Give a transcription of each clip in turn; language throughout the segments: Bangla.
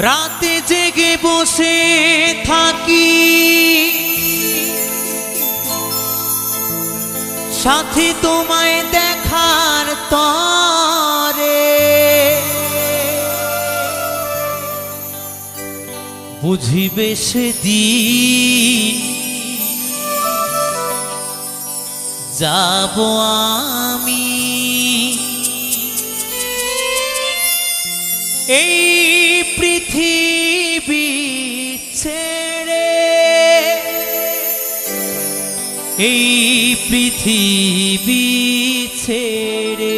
রাতে জেগে বসে থাকি সাথী তোমায় দেখার তরে, বুঝিবে সেদিন যাব আমি এই পৃথিবী ছেড়ে, এই পৃথিবী ছেড়ে।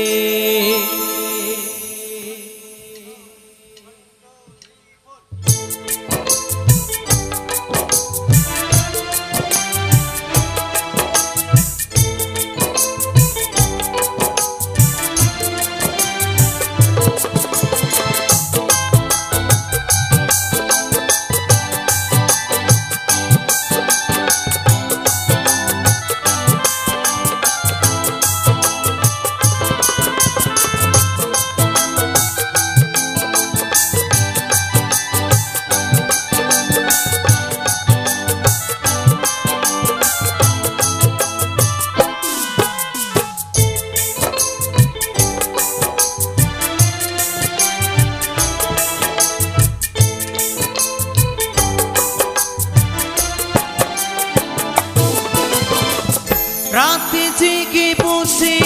রাতে জেগে বসে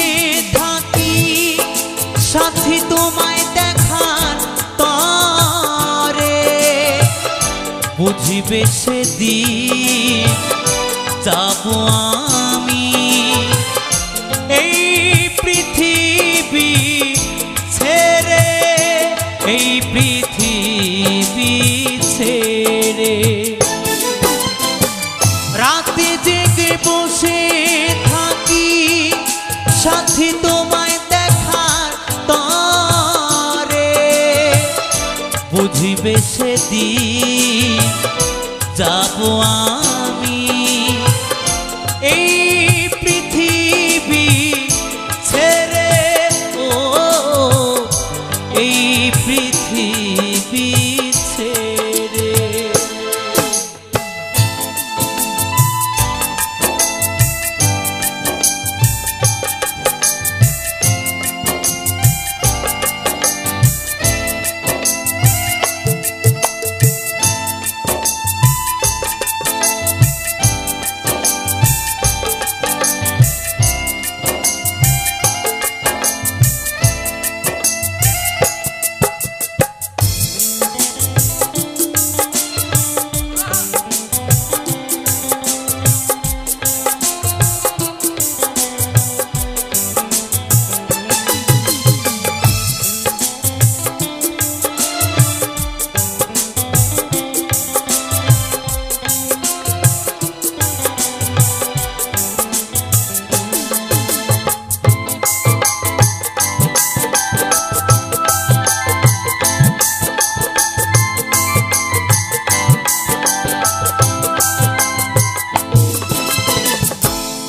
থাকি সাথী তোমায় দেখার তরে, বুঝিবে সেদিন যাব আমি এই পৃথিবী ছেড়ে, এই পৃথিবী ছেড়ে। রাতে জেগে বসে থাকি সাথী তোমায় দেখার তরে, বুঝিবে সেদিন যাব আমি এই পৃথিবী ছেড়ে, ও এই পৃথিবী ছেড়ে।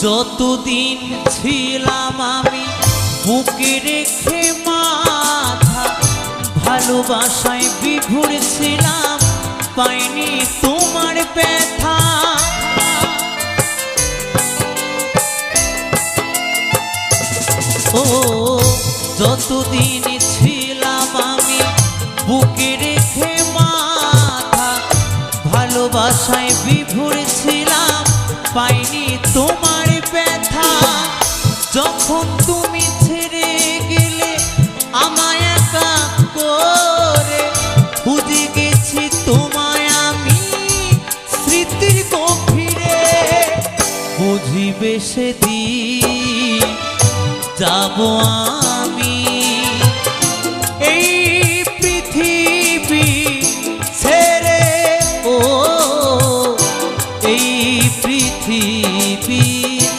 যতদিন ছিলাম আমি বুকে রেখে মাথা, ভালোবাসায় বিভোর ছিলাম পাইনি তোমার ব্যথা। ও যতদিন ছিলাম আমি বুকে রেখে মাথা, ভালোবাসায় বিভোর ছিলাম পাইনি তোমার ব্যথা। যখন তুমি ছেড়ে গেলে আমায় একা করে, খুঁজে গেছি তোমায় আমি স্মৃতির গভীরে, বুঝিবে সেদিন যাব আমি এই পৃথিবী ছেড়ে, ও এই পৃথিবী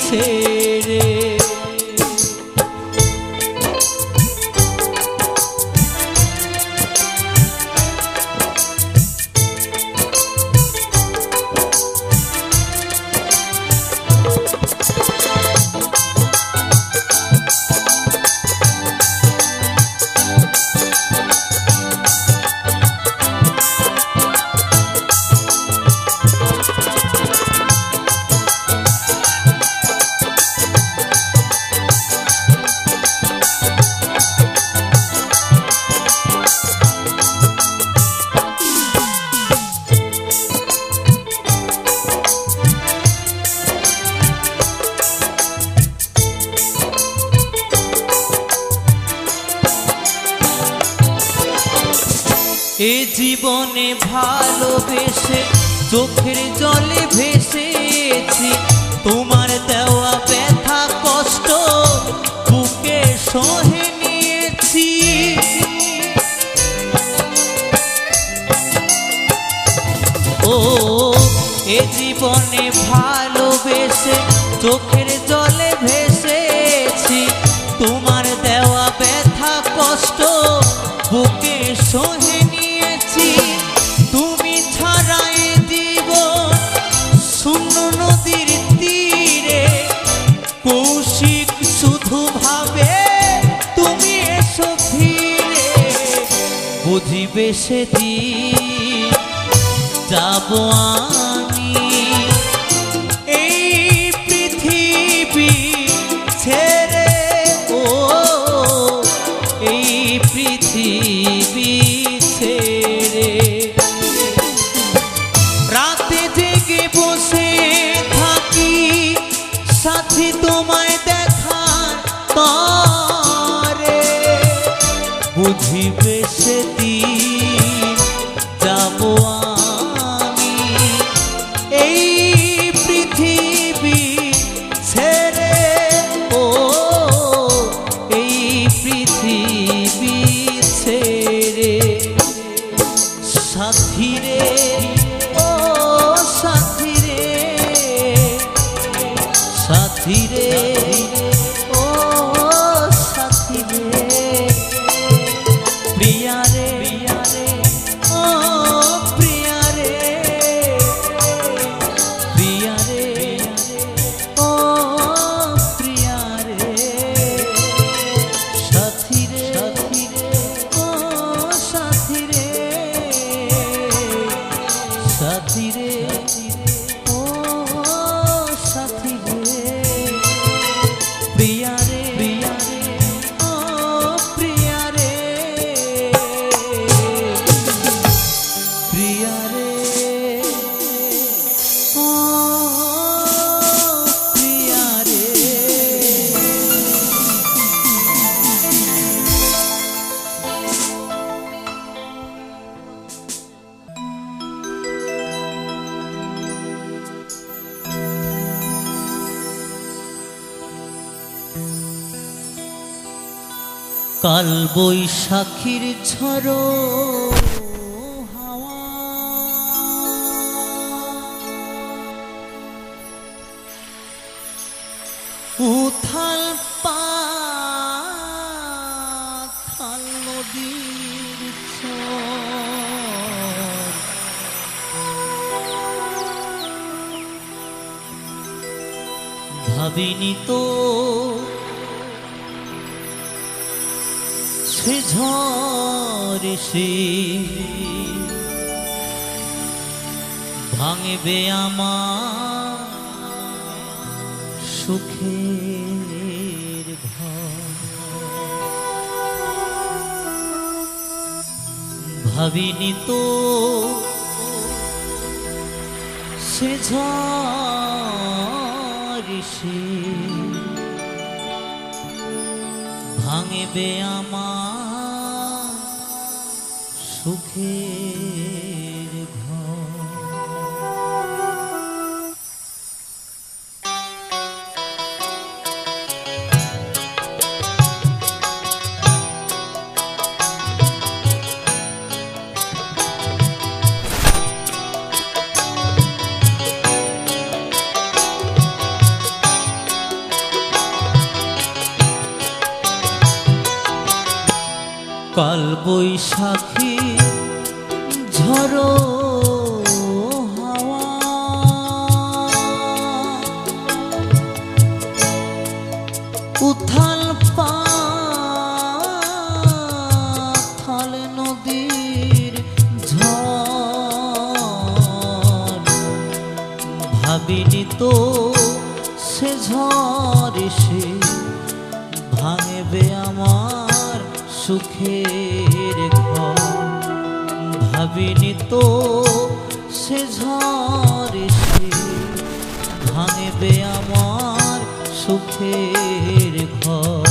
ছেড়ে। এ জীবনে ভালোবেসে চোখের জলে ভেসেছি, তোমার দেওয়া ব্যথা কষ্ট বুকে সহে নিয়েছি। ও এ জীবনে ভালোবেসে চোখের জলে ভেসেছি, তোমার দেওয়া ব্যথা কষ্ট বুকে সহে নিয়েছি। তুমি ছাড়া এ জীবন শূন্য নদীর তীরে, কৌশিক শুধু ভাবে তুমি এসো ফিরে। বুঝিবে সেদিন যাব আমি এই পৃথিবী ছেড়ে, ও এই পৃথিবী ছেড়ে। রাতে জেগে বসে থাকি সাথী তোমায় দেখার তরে, বুঝিবে সেদিন যাব আমি এই পৃথিবী ছেড়ে, ও এই পৃথিবী ছেড়ে। সাথী রে ও সাথী রে, সাথী রে ও সাথী রে, প্রিয়া রে ও প্রিয়া রে, প্রিয়া রে ও প্রিয়া রে, সাথী রে ও সাথী রে, সাথী রে ও সাথী রে, প্রিয়া রে ও প্রিয়া রে, প্রিয়া রে ও প্রিয়া রে। কাল বৈশাখীর ঝড়ো হাওয়া, উথাল পাথাল নদীর চর, ভাবিনি তো সে ঝড় এসে ভাঙবে আমার সুখের ঘর। ভাবিনি তো সে ঝড় এসে ভাঙবে আমার সুখের ঘর। কাল বৈশাখী ঝড়ো হাওয়া, উথাল পাথাল নদীর ঝড়, ভাবিনি তো সে ঝড় এসে ভাঙবে আমার সুখের ঘর। ভাবিনি তো সে ঝড় এসে ভাঙবে আমার সুখের ঘর।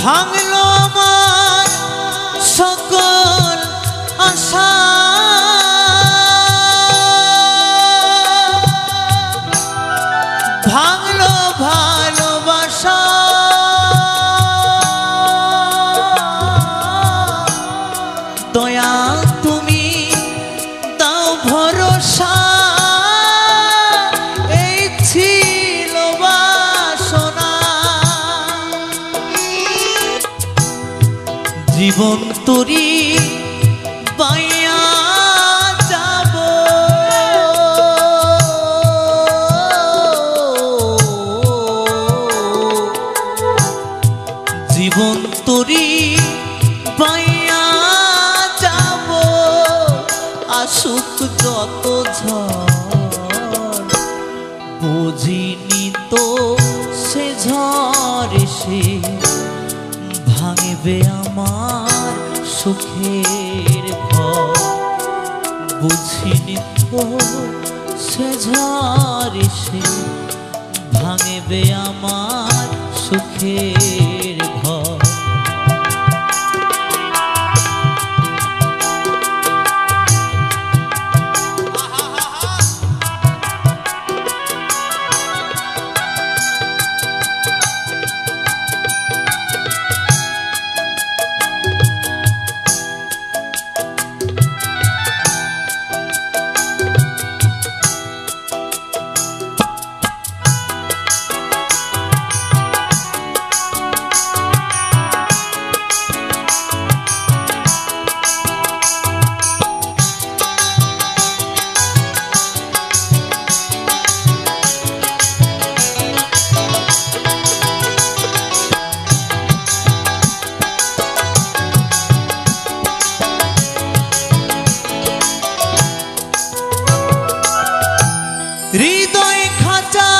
ভাঙলো আমার সকল আশা, ভাঙলো ভালোবাসা, দয়া তুমি দাও ভরসা, এই ছিল বাসনা। জীবন তরি পাইয়া যাব, জীবন তরি পাইয়া যাব, আসুক যত ঝড়, বুঝিনি তো সে ঝড় এসে ভাঙবে আমার সুখের ঘর। বুঝিনি তো সে ঝড় এসে ভাঙবে আমার সুখের ঘর। হৃদয় খাঁচা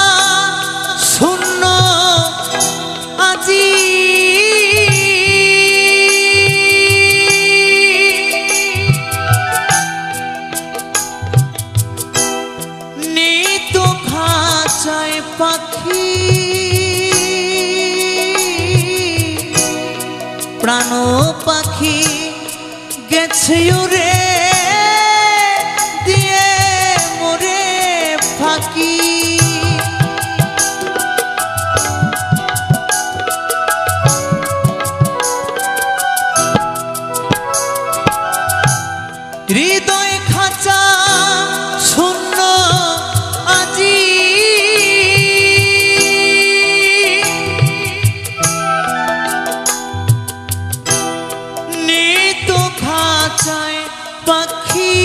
শূন্য আজি, নেই তো খাঁচায় পাখি, প্রাণ পাখি গেছে উড়ে দিয়ে মোরে ফাঁকি। হৃদয় খাঁচা শূন্য আজি, নেই তো খাঁচায় পাখি,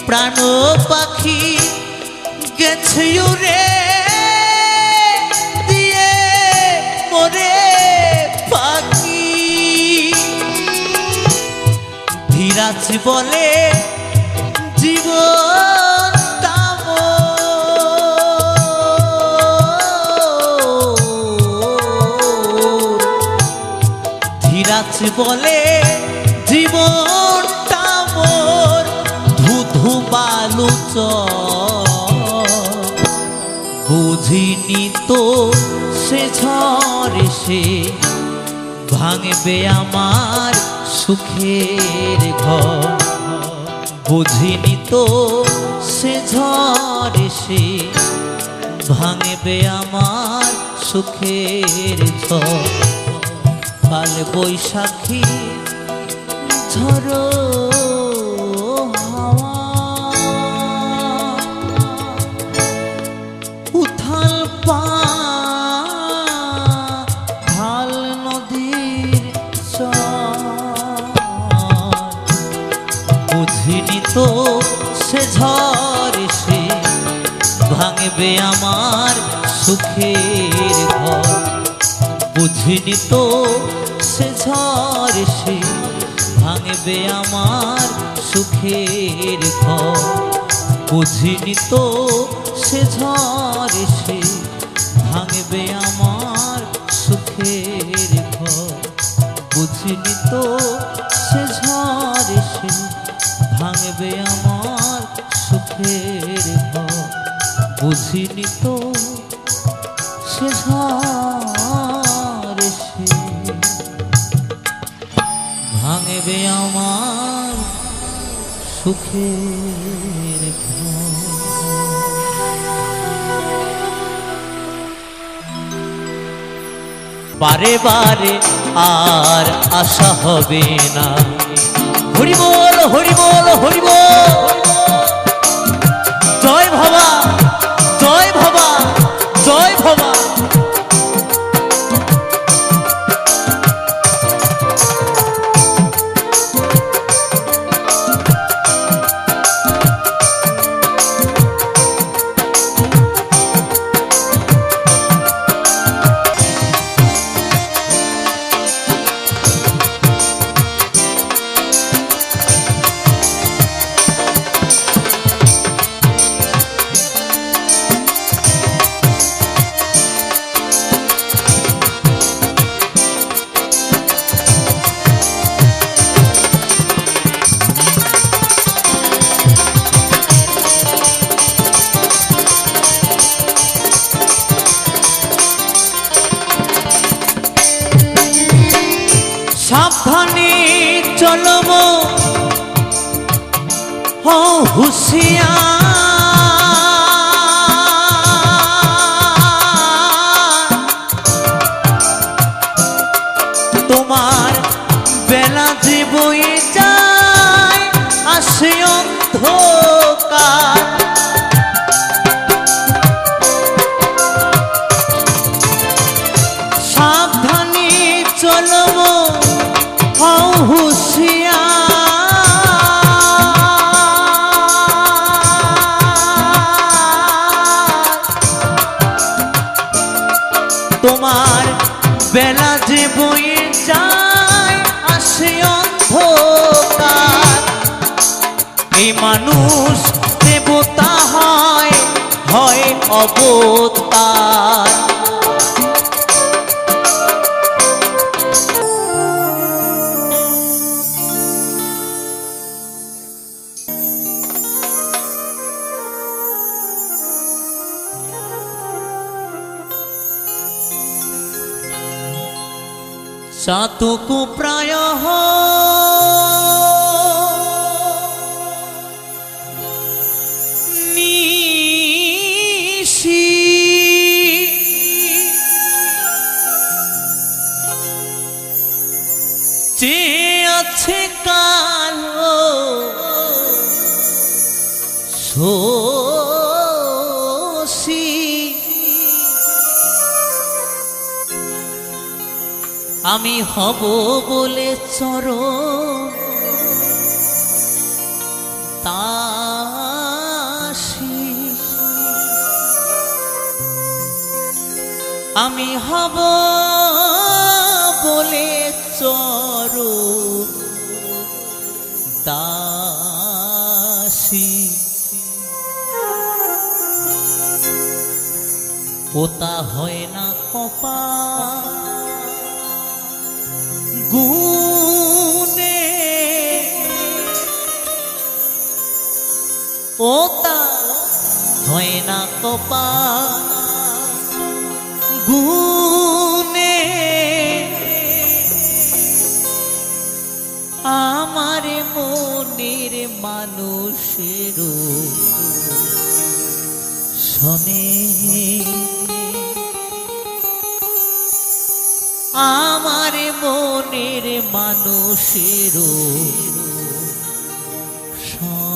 প্রাণ পাখি গেছে উড়ে দিয়ে মোরে ফাঁকি। ধীরাজ বলে জীবন ধীরাজ বলে জীবনটা মোর ধুধু বালু বুঝিনি তো সে ঝড় এসে ভাঙবে আমার সুখের ঘর। বুঝিনি তো সে ঝড় এসে ভাঙবে আমার সুখের ঝড়। কাল বৈশাখী ঝড়ো হাওয়া উথাল পাল নদীর বুঝিনি তো সে ঝড় এসে ভাঙবে আমার সুখের ঘর। বুঝিনি তো সে ঝড় এসে ভাঙবে আমার সুখের ঘর। বুঝিনি তো সে ঝড় এসে ভাঙবে আমার সুখের ঘর। বুঝিনি তো সে ঝড় এসে ভাঙবে আমার সুখের ঘর। বুঝিনি তো সে ঝড় এসে ভাঙবে আমার সুখের ঘর। বারে বারে আর আশা হবে না। হরি বল হরি বল হরি বল, জয় ভবা জয় ভবা জয় ভবা। সাবধানে চলব ও হুঁশিয়ার, তোমার বেলা যে বয়ে যায় আসে অন্ধকার। সাবধানে চলব হও হুঁশিয়ার, তোমার বেলা যে বয়ে যায় আসে অন্ধকার। এই মানুষ দেবতা হয় হয় অবতার। চাতক প্রায় নিশি, যে আছে কালো শোষী, আমি হব বলে চরণ দাসী, আমি হব বলে চরণ দাসী। পোতা হয় না কপাল গুনে, ওতা হয় না কপাল গুনে। আমার মনের মানুষেরও শোনে, আমার মনের মানুষেরও শোনে।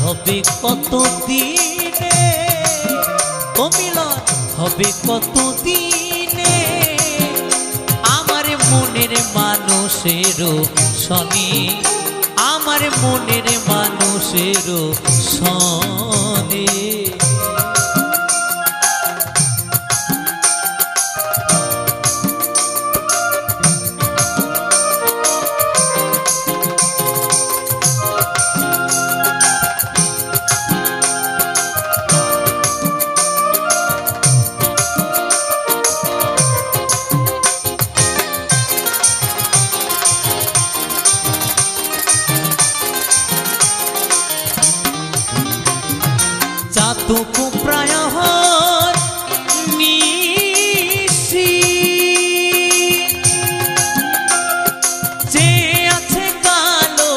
হবে কত দিনে, ও মিলন হবে কত দিনে, আমার মনের মানুষেরও শনি, আমার মনের মানুষেরও শনি। চাতুকু প্রায়হর নিশি যে আছে কালো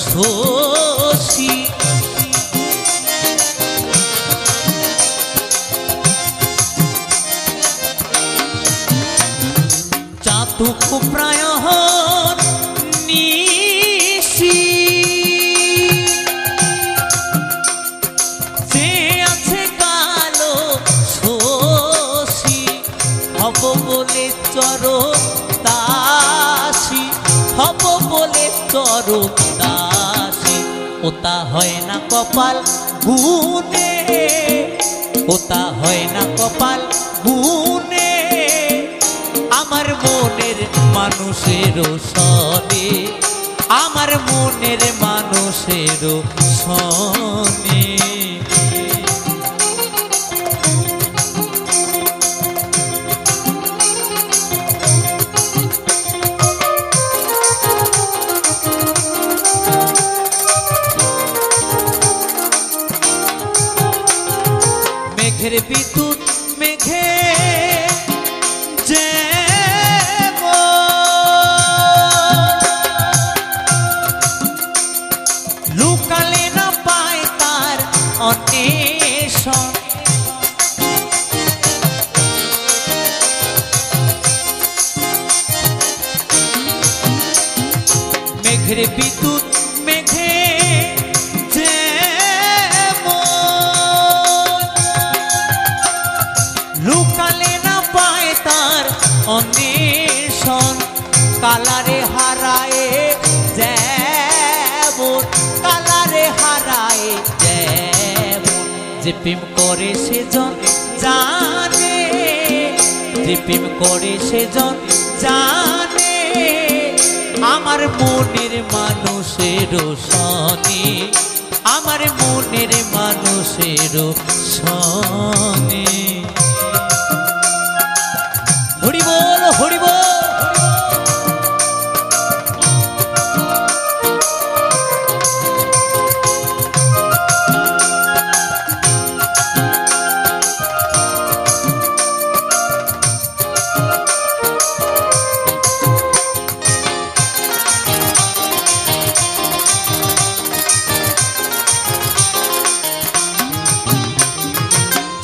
শশী চাতুকু প্রায়হর নিশি হব বলে চরণ দাসী হব বলে চরণ দাসী ওটা হয় না কপাল গুনে ওটা হয় না কপাল গুনে আমার মনের মানুষের সনে আমার মনের মানুষের সনে মেঘের বিদ্যুৎ মেঘে যে লুকালে না পায় তার অন্বেষণ মেঘের বিদ্যুৎ মেঘে লুকালে না পায় তার অন্বেষণ কালারে হারায় যেমন কালারে হারায় যেমন যে প্রেম করে সেজন জানে যে প্রেম করে সেজন জানে আমার মনের মানুষের সনে আমার মনের মানুষের সনে হরি বল হরি বল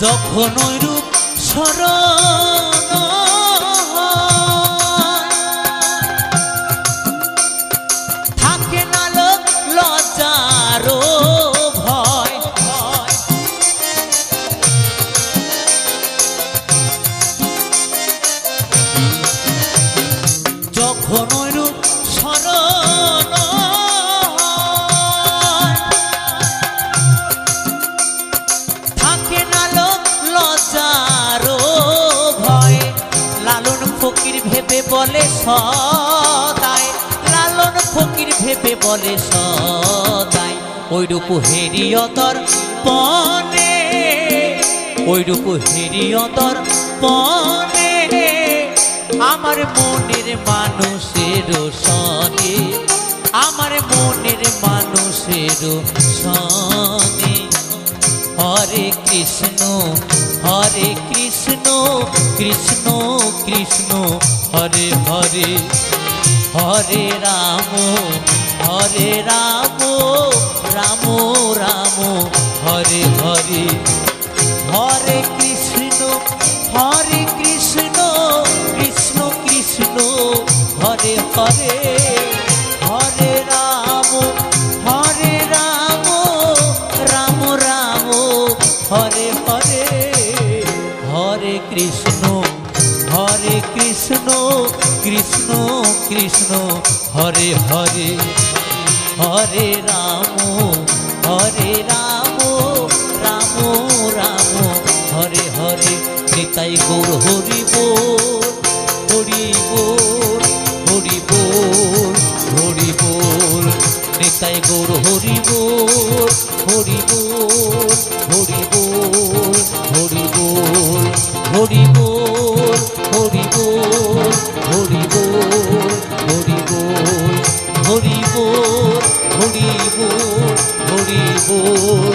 যখন ওই রূপ স্মরণ থাকে না লোক লজ্জার ভয় যখন ওই রূপ স্মরণ থাকে না লোক লজ্জার ভয় লালন ফকির ভেবে বলে সদাই লালন ফকির ভেবে বলে সদাই ওই রূপ হেরিয়তর পনে ওই রূপ হেরিয়তর পনে আমার মনের মানুষের সনে আমার মনের মানুষের সনে হরে কৃষ্ণ কৃষ্ণ কৃষ্ণ হরে হরে হরে রাম রাম রাম হরে হরে হরে কৃষ্ণ কৃষ্ণ কৃষ্ণ হরে হরে হরে রাম রাম রাম হরে হরে হরে কৃষ্ণ কৃষ্ণ কৃষ্ণ হরে হরে হরে রাম রাম রাম হরে হরে নিতাই গৌর হরি বল হরি বল হরি বল হরি বল নিতাই গৌর হরি বল হরি বল হরি বল হরি বল হরি বল হরি বল হরি বল হরি বল হরি বল হরি বল হরি বল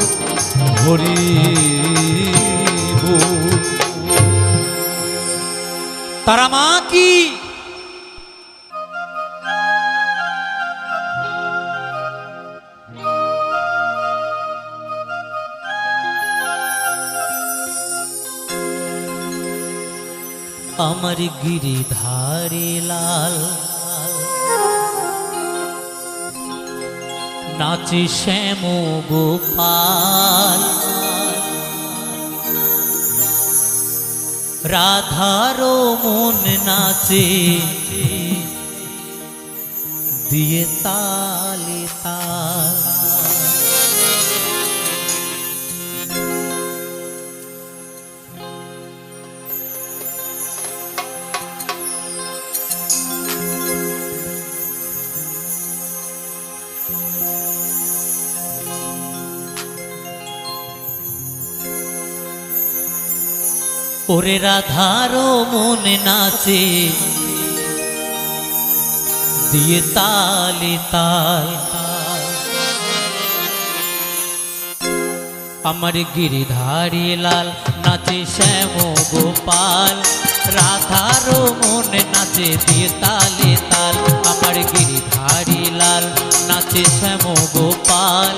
হরি আমার গিরিধারী লাল নাচে শ্যাম গোপাল রাধারো মন নাচে দিয়ে তালে তাল ওরে রাধারো মন নাচে দিয়ে তালে তাল আমার গিরিধারী লাল নাচে শ্যাম গোপাল রাধারো মন নাচে দিয়ে তালে তাল আমার গিরিধারী লাল নাচে শ্যাম গোপাল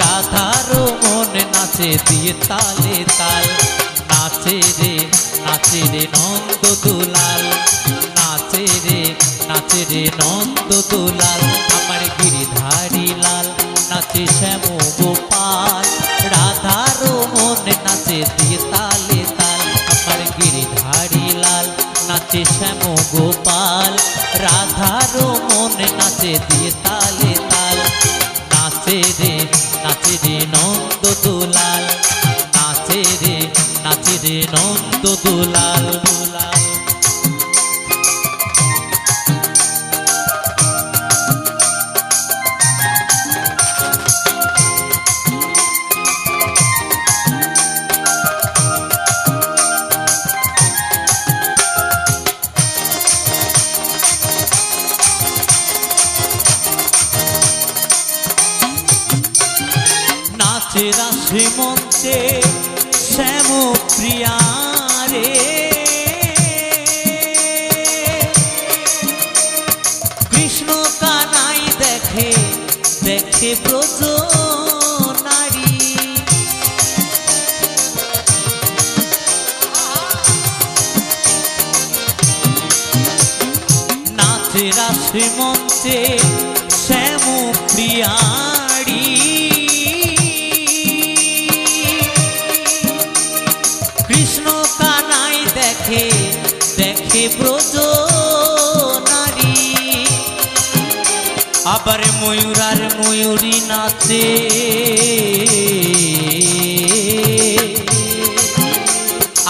রাধারো মন নাচে দিয়ে তালে তাল নাচে রে নন্দ দুলাল নাচে রে নন্দ দুলাল আমার গিরিধারী লাল নাচে শ্যাম গোপাল রাধারো মন নাচে দিয়ে তালে তাল আমার গিরিধারী লাল নাচে শ্যাম গোপাল রাধারো মন নাচে দিয়ে তালে তাল নাচে রে নন্দ দুলাল নাচে রে নন্দ দুলাল দুলাল নাচে রাশি মঞ্চে শ্যাম প্রিয়া রে কৃষ্ণ কানাই দেখে ব্রজ নারী নাচে রাশি মঞ্চে শ্যাম প্রিয়ারি কৃষ্ণ কানাই দেখে ব্রজ নারী আবার ময়ূরার ময়ূরী নাচে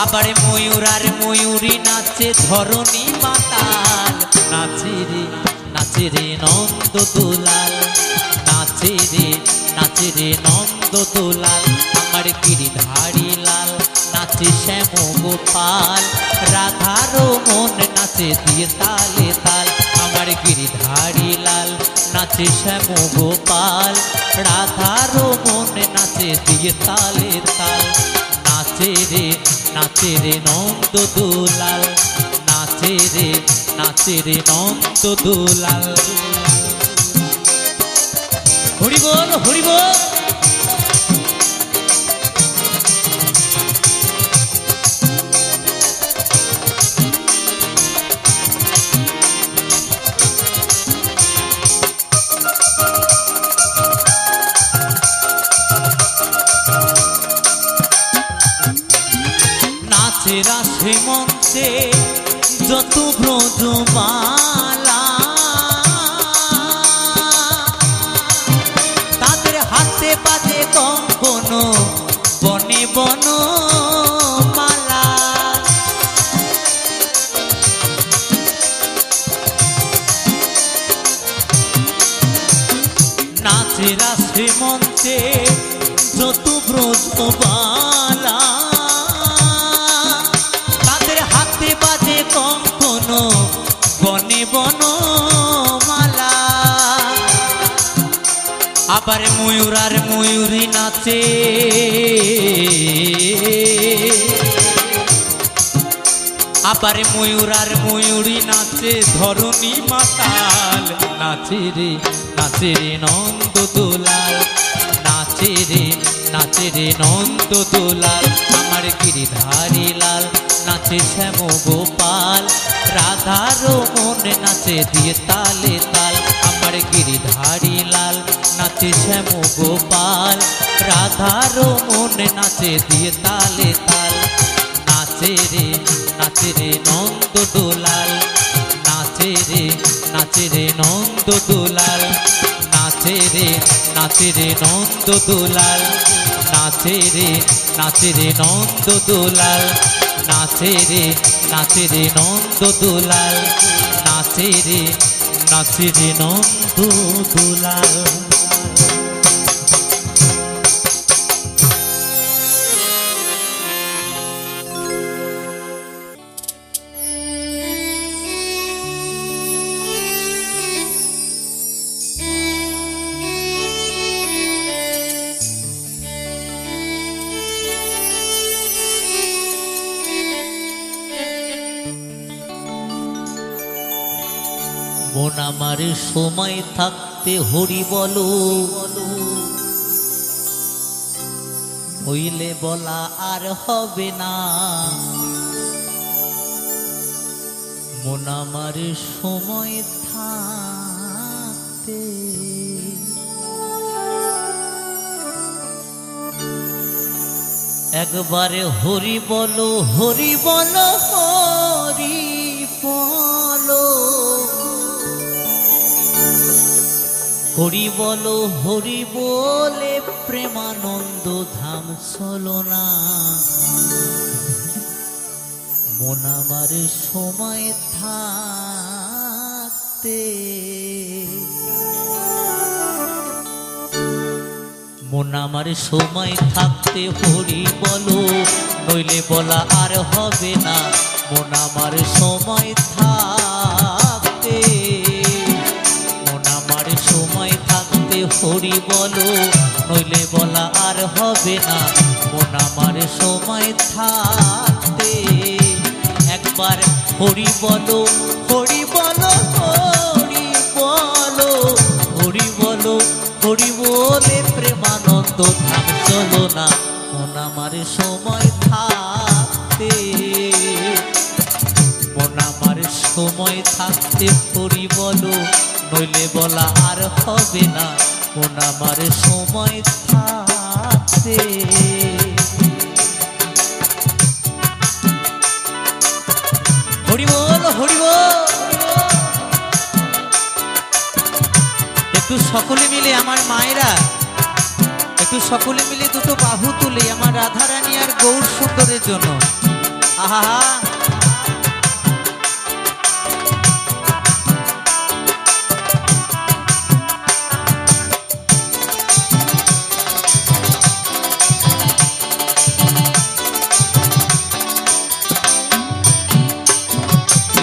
আবার ময়ূরার ময়ূরী নাচে ধরণী মাতাল নাচে রে নন্দ দুলাল নাচে রে নন্দ দুলাল আমার গিরিধারী লাল নাচে শ্যাম গোপাল রাধারো মন নাচে দিয়ে তালে তাল আমার গিরিধারী লাল নাচে শ্যাম গোপাল রাধারো মন নাচে দিয়ে তালে তাল নাচে রে নন্দ দুলাল নাচে রে নন্দ দুলাল হরি বল হরি বল নাচে রাশি মঞ্চে যত ব্রজমালা তাদের হাতে বাজে কঙ্কন বনে বন মালা নাচে রাশি মঞ্চে যত ব্রজমালা কঙ্কন বনে বন মালা আবার ময়ূরার ময়ূরী নাচে আবার ময়ূরার ময়ূরী নাচে ধরণী মাতাল নাচে রে নন্দ দুলাল নাচে রে নাচে রে নন্দ দুলাল, আমার গিরিধারী লাল নাচে শ্যাম গোপাল, রাধার মন নাচে দিয়ে তালে তাল, আমার গিরিধারী লাল নাচে শ্যাম গোপাল, রাধার মন নাচে দিয়ে তালে তাল। নাচে রে নন্দ দুলাল, নাচে রে নন্দ দুলাল, নাচে রে নন্দ দুলাল, নাচে রে নন্দ দুলাল, নাচে রে নন্দ দুলাল, নাচে রে নন্দ দুলাল। মন আমার সময় থাকতে হরি বলো, হইলে বলা আর হবে না। মন আমার সময় থাকতে একবারে হরি বলো, হরি বলো, হরি বলো, হরি বলো, হরি বলে প্রেমানন্দ ধাম চলো না। মন আমার সময় থাকতে, মন আমার সময় থাকতে হরি বলো, নইলে বলা আর হবে না। মন আমার সময় থাকতে, মন আমার সময় থাকতে হরি বলো, নইলে বলা আর হবে না। মন আমার সময় থাকতে একবার হরি বলো, হরি বলো, হরি বলো, হরি বলো, হরি বলে প্রেমানন্দ ধাম চলো না। মন আমার সময় থাকতে, মন আমার সময় থাকতে হরি বলো, নইলে বলা আর হবে না। মন আমার সময় থাকতে হরি বল, হরি বল। একটু সকলে মিলে আমার মায়েরা, একটু সকলে মিলে দুটো বাহু তুলে আমার রাধারানী আর গৌর সুন্দরের জন্য। আহা,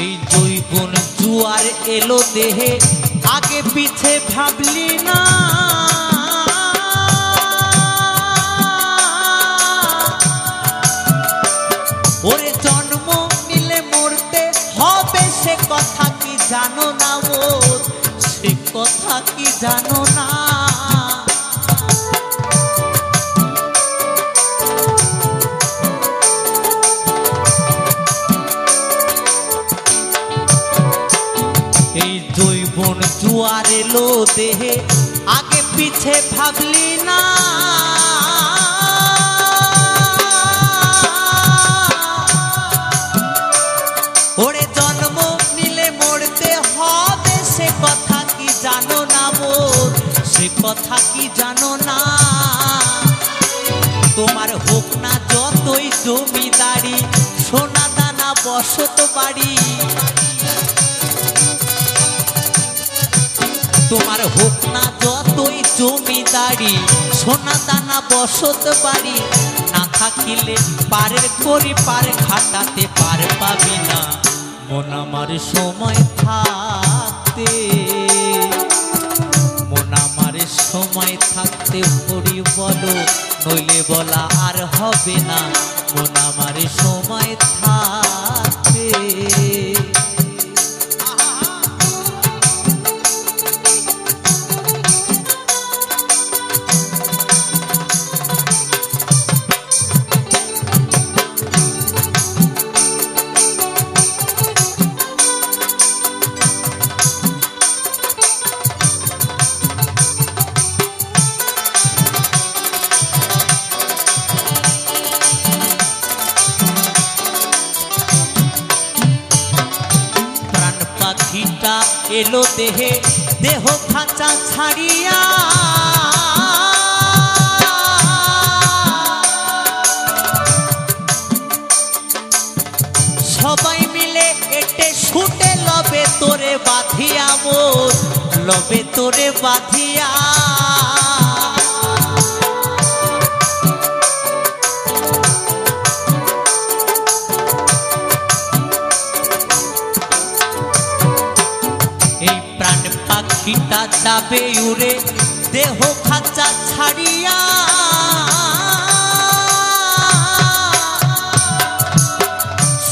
এই জৈবন জুয়ার এলো দেহে, আগে পিছে ভাবলি না। ওরে জন্ম নিলে মরতে হবে, সে কথা কি জানো না? ও সে কথা কি জানো না? এই জৈবন জুয়ার এলো দেহে, আগে পিছে ভাবলি না। ওরে জন্ম নিলে মরতে হবে, সে কথা কি জানো না? মোর সে কথা কি জানো না? তোমার হোক না যতই জমিদারি, সোনা দানা বসত বাড়ি, তোমার হোক না যতই জমিদারি, সোনা দানা বসত বাড়ি, না থাকিলে পারের করি পার ঘাটাতে পার পাবি না। মন আমার সময় থাকতে, মন আমার সময় থাকতে হরি বলো, নইলে বলা আর হবে না। মন আমার সময় থাকতে এলো দেহে দেহ খাঁচা ছাড়িয়া সবাই মিলে এটে ছুটে লবে তোরে বাঁধিয়া মোর লবে তোরে বাঁধিয়া এই প্রাণ পাখিটা যাবে উড়ে দেহ খাঁচা ছাড়িয়া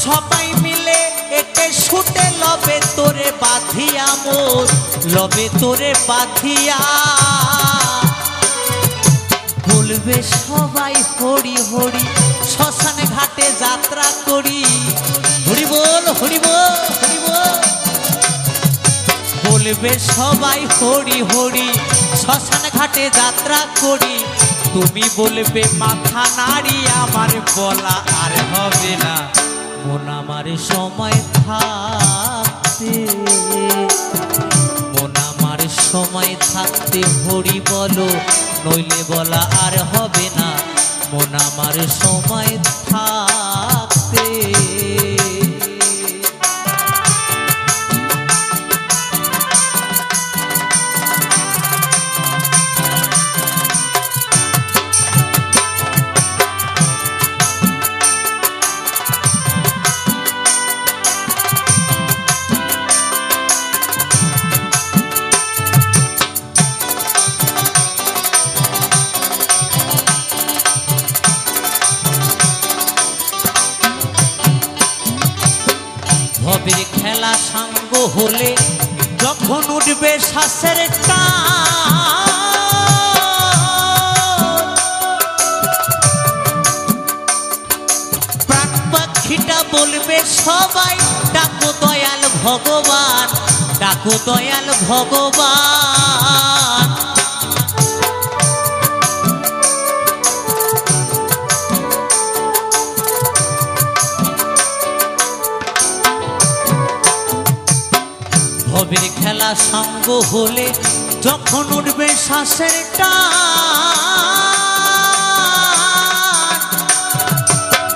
সবাই মিলে এটে ছুটে লবে তোরে বাঁধিয়া মোর লবে তোরে বাঁধিয়া বলবে সবাই হরি হরি শ্মশান ঘাটে যাত্রা করি হরি বল হরি বল হরি বল বলবে সবাই হরি হরি শ্মশান ঘাটে যাত্রা করি তুমি বলবে মাথা নাড়ি আমার বলা আর হবে না মন আমার সময় থাকতে মন আমার সময় থাকতে হরি বলো নইলে বলা আর হবে না মন আমার সময় থাকতে ভবের খেলা সাঙ্গ হলে যখন উঠবে শ্বাসের টান প্রাণ পাখিটা বলবে সবাই ডাকো দয়াল ভগবান ডাকো দয়াল ভগবান ভবের খেলা সঙ্গ হলে যখন উঠবে শ্বাসের টান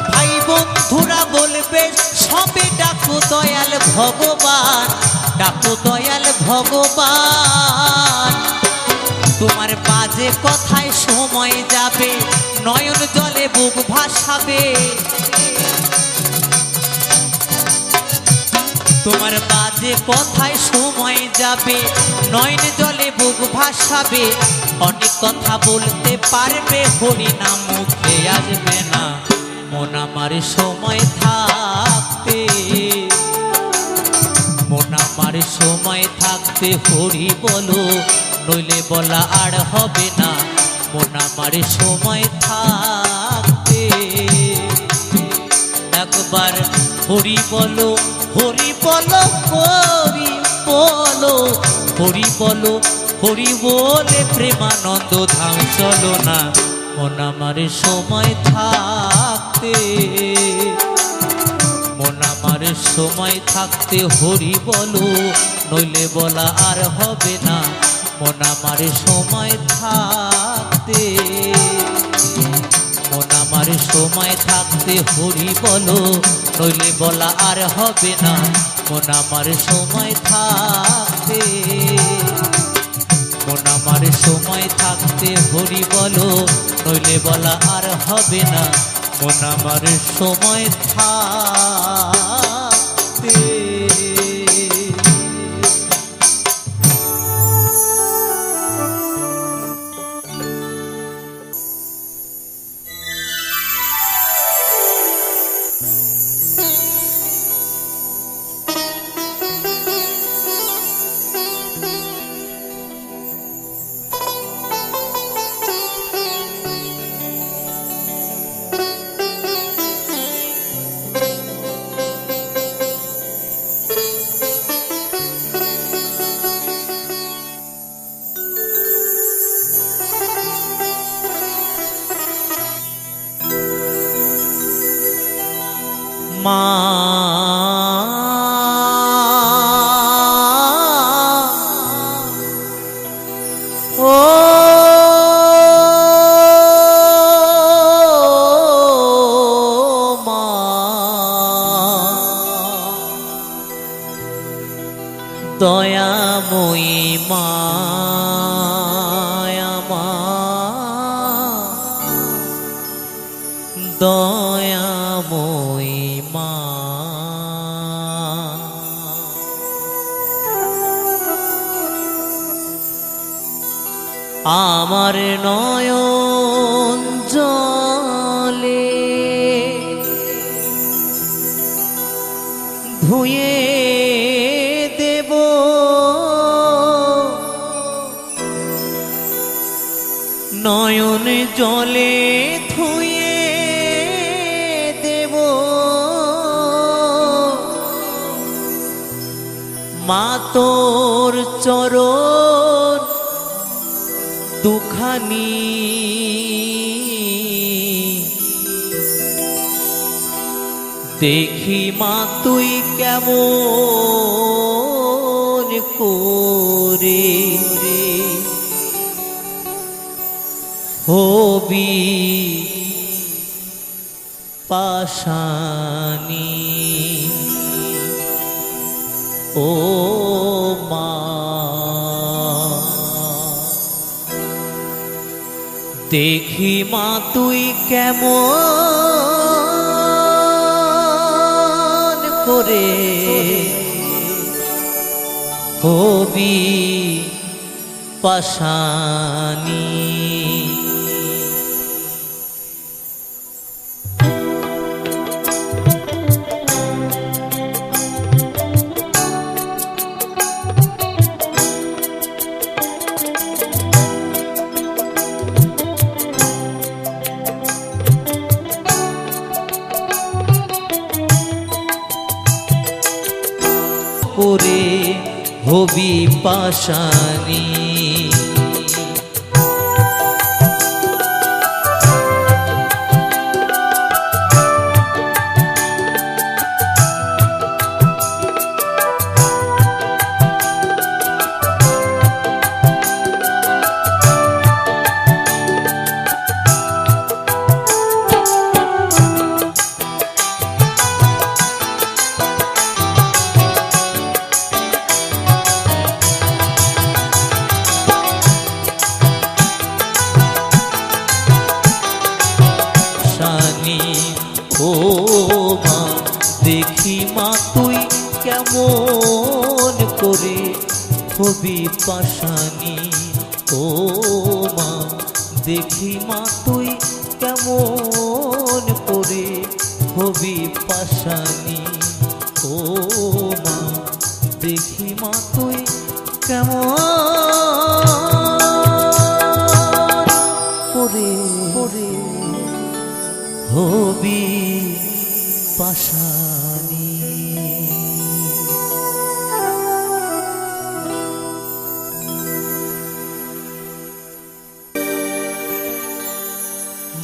ভাই বন্ধুরা বলবে সবে ডাকো দয়াল ভগবান ডাকো দয়াল ভগবান তোমার বাজে কথায় সময় যাবে নয়ন জলে বুক ভাসাবে তোমার বাজে কথায় সময় যাবে নয়ন জলে বুক ভাসাবে অনেক কথা বলতে পারবে হরি নাম মুখে আসবে না মন আমার সময় থাকতে মন আমার সময় থাকতে হরি বলো নইলে বলা আর হবে না মন আমার সময় থাকতে একবার হরি বলো হরি বলো হরি বলো হরি বলো হরি বলে প্রেমানন্দ ধাম চলো না মন আমার সময় থাকতে মন আমার সময় থাকতে হরি বলো নইলে বলা আর হবে না মন আমার সময় থাকতে মন আমার সময় থাকতে হরি বলো নইলে বলা আর হবে না মন আমার সময় থাকতে মন আমার সময় থাকতে হরি বলো নইলে বলা আর হবে না মন আমার সময় থাকতে দয়াময়ী মা আমার নয়ন জলে ধুয়ে দেব নয়ন জলে ধুয়ে দেব মা তোর চরণ দুখানি দেখি মা তুই কেমন করে হবি পাশানি ও মা দেখি মা তুই কেমন করে হবি পাশানি করে হবি পাশানি ও মা দেখি মা তুই কেমন করে হবি পাশানি ও মা দেখি মা তুই কেমন করে হবি পাশানি ও মা দেখি মা তুই কেমন করে হবি পাশানি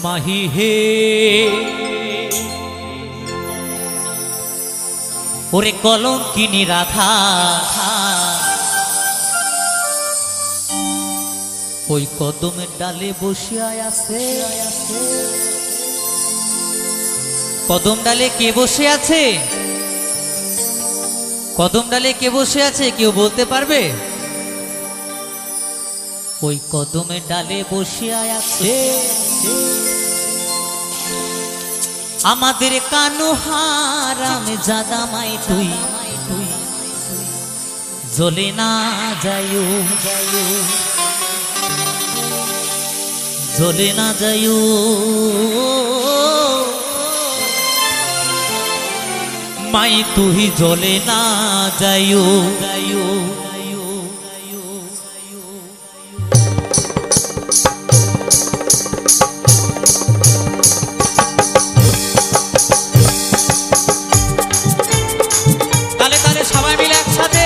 মাহি হে ওরে কলঙ্কিনী রাধা ওই কদমের ডালে বসিয়া আছে কদম ডালে কে বসে আছে কদম ডালে কে বসে আছে কেউ বলতে পারবে ওই কদমের ডালে বসিয়া আছে আমাদের কানু হারাম জাদা মাই তুই জ্বলে না যাইও জ্বলে না যাইও মাই তুই জ্বলে না যাইও তালে তালে সবাই মিলে একসাথে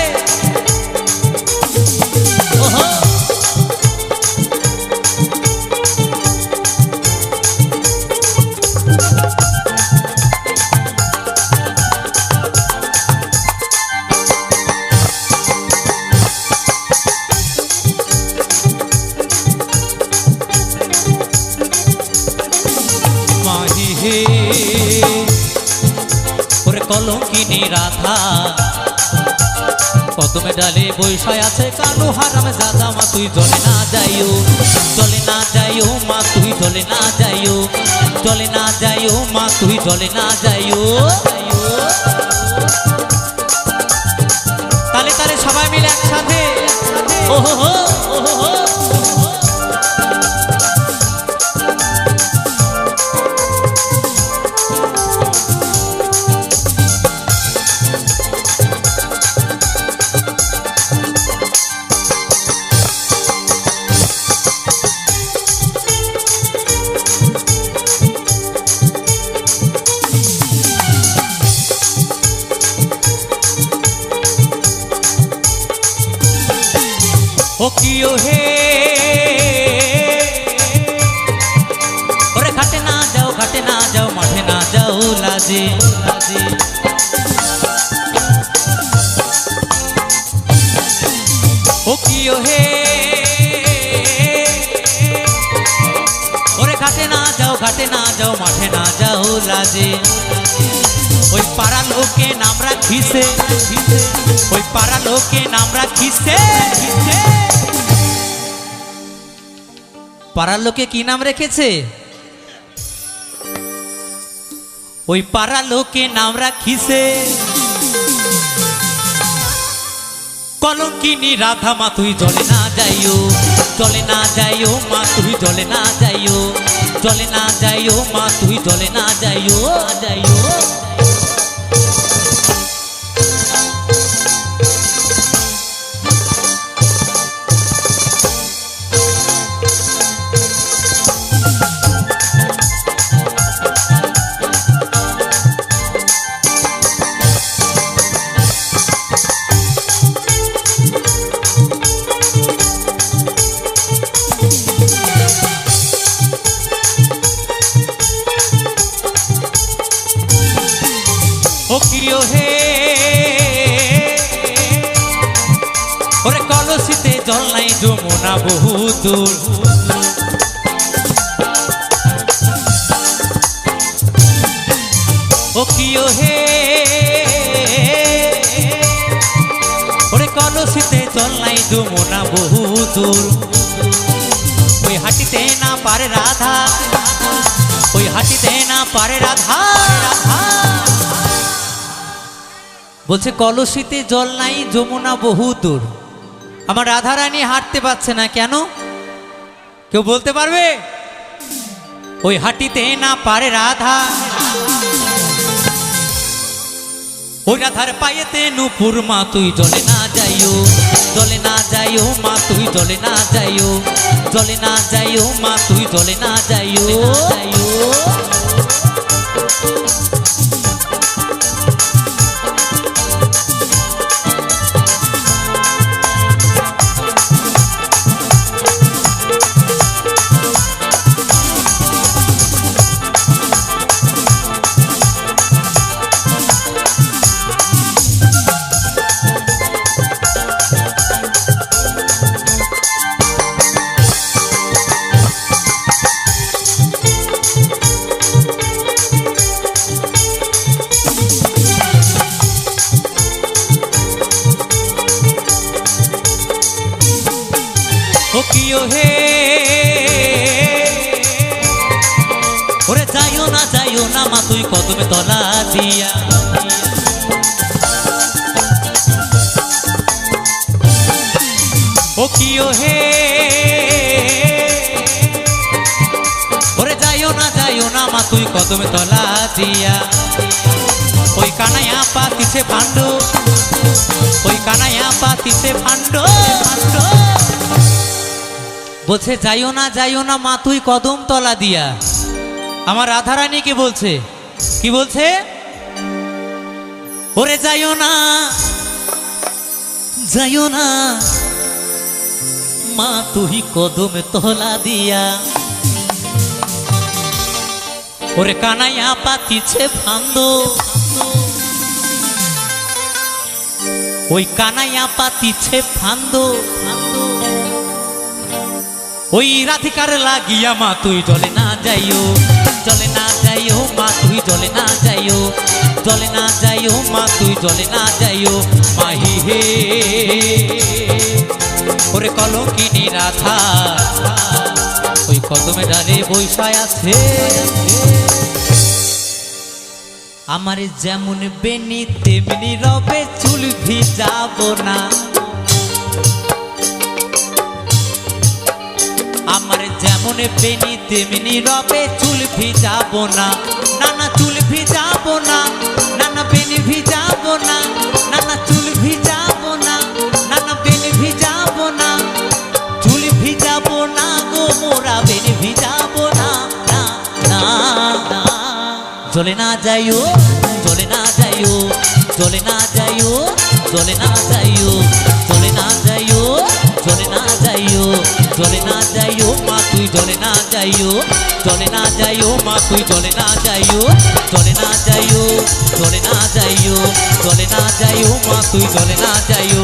ওরে কলঙ্কিনী রাধা কদমে ডালে বৈশায় আছে কালো হারাম জাদা মা তুই জলে না যাইও, জলে না যাইও মা তুই জলে না যাইও, জলে না যাইও মা তুই জলে না যাইও। তালে তালে সবাই মিলে একসাথে ওহো হো ওহো হো। ও কিও হে ওরে ঘাটে না যাও, ঘাটে না যাও, মাঠে না যাও লাজে লাজে। ও কিও হে ওরে ঘাটে না যাও, ঘাটে না যাও, মাঠে না যাও লাজে। ওই পাড়া লোকে নাম রাখিছে, ওই পাড়া লোকে নাম রাখিছে, পাড়ার লোকে কি নাম রেখেছে? ওই পাড়া লোকে নাম রাখিছে কলঙ্কিনী রাধা মা তুই জলে না যাইও, জলে না যাইও মা তুই জলে না যাইও, জলে না যাইও মা তুই জলে না যাইও যাইও। ও কিও হে ওরে কলসিতে জল নাই যমুনা বহু দূর। ও কিও হে ওরে কলসিতে জল নাই যমুনা বহু দূর। ওই হাটিতে না পারে রাধা, ওই হাটিতে না পারে রাধা রাধা। বলছে কলসিতে জল নাই যমুনা বহু দূর। আমার রাধারানী হাঁটতে পারছে না কেন? কেউ বলতে পারবে? ওই হাঁটিতে না পারে রাধা, ওই রাধার পায়েতে নূপুর মা তুই জলে না যাইও, জলে না যাইও মা তুই জলে না যাইও, জলে না যাইও মা তুই জলে না যাইও যাইও। ও কিও হে ওরে যাইও না মা তুই কদমে তলা দিয়া। ও কিও হে ওরে যাইও না মা তুই কদমে তলা দিয়া। ওই কানাইয়া পাতিছে ভাণ্ড, ওই কানাইয়া পাতিছে ভাণ্ড ভাণ্ড। বলছে যাইও না মা তুই কদম তলা দিয়া। আমার রাধারানীকে বলছে, কি বলছে? ওরে যাইও না মা তুই কদম তলা দিয়া। ওরে কানাইয়া পাতিছে ফান্দ, ওই কানাইয়া পাতিছে ফান্দ। ওই রাধিকার লাগিয়া মা তুই জলে না যাইও, জলে না যাইও। যাইও মা তুই জলে না যাইও, জলে না যাইও মা তুই জলে না যাইও মাহি হে। ওরে কলঙ্কিনী রাধা ওই কদমে ডালে বৈশায় আছে। আমার যেমন বেনি তেমনি রবে চুল ভিজাবো না, আমার যেমন বেনি তেমনি রবে চুল ভিজাবো না, না না চুল ভিজাবো না, না না বেনি ভিজাবো না, না না চুল ভিজাবো না, না না বেনি ভিজাবো না, চুল ভিজাবো না গো মোরা বেনি ভিজাবো না, না না না। জলে না যাইও, জলে না যাইও, জলে না যাইও, জলে না যাইও, জলে না যাইও, জলে না যাইও, জলে না যাইও মা তুই জলে না যাইও, জলে না যাইও মা তুই জলে না যাইও, জলে না যাইও, জলে না যাইও, জলে না যাইও মা তুই জলে না যাইও,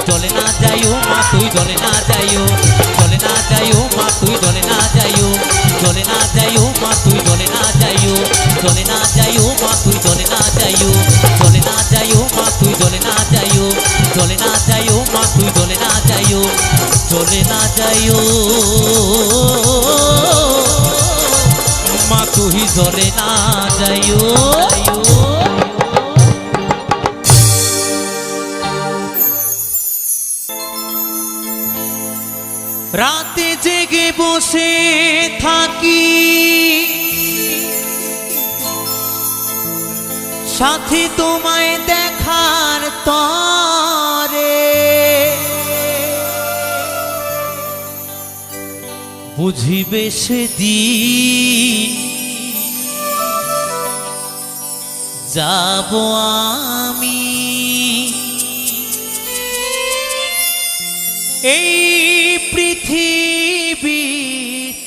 জলে না যাইও মা তুই জলে না যাইও, জলে না যাইও মা তুই জলে না যাইও, জলে না যাইও মা তুই জলে না যাইও, জলে না যাইও মা তুই জলে না যাইও, জলে না যাইও মা তুই জলে না যাইও, জলে না যাইও মা তুই জলে না যাইও, জলে না যাইও মা তুই জলে না যাইও। রাতে জেগে বসে থাকি সাথী তোমায় দেখার তরে, বুঝিবে সেদিন যাব আমি এই পৃথিবী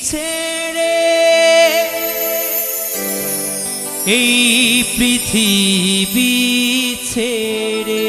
ছেড়ে, এই পৃথিবী ছেড়ে।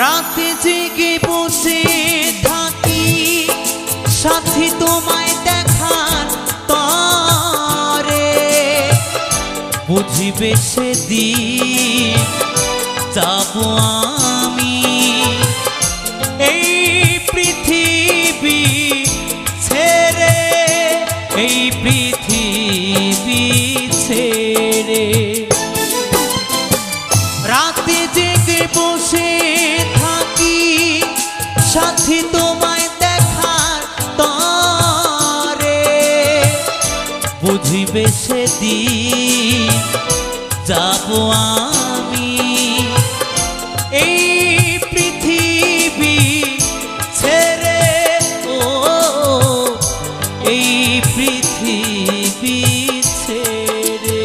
রাতে জেগে বসে থাকি সাথী তোমায় দেখার তরে, বুঝিবে সেদিন যাব আমি এই পৃথিবী ছেড়ে, এই পৃথিবী ছেড়ে। রাতে জেগে বসে থাকি সাথী তোমায় দেখার তরে, বুঝিবে সেদিন যাব আমি এই পৃথিবী ছেড়ে, ও এই পৃথিবী ছেড়ে।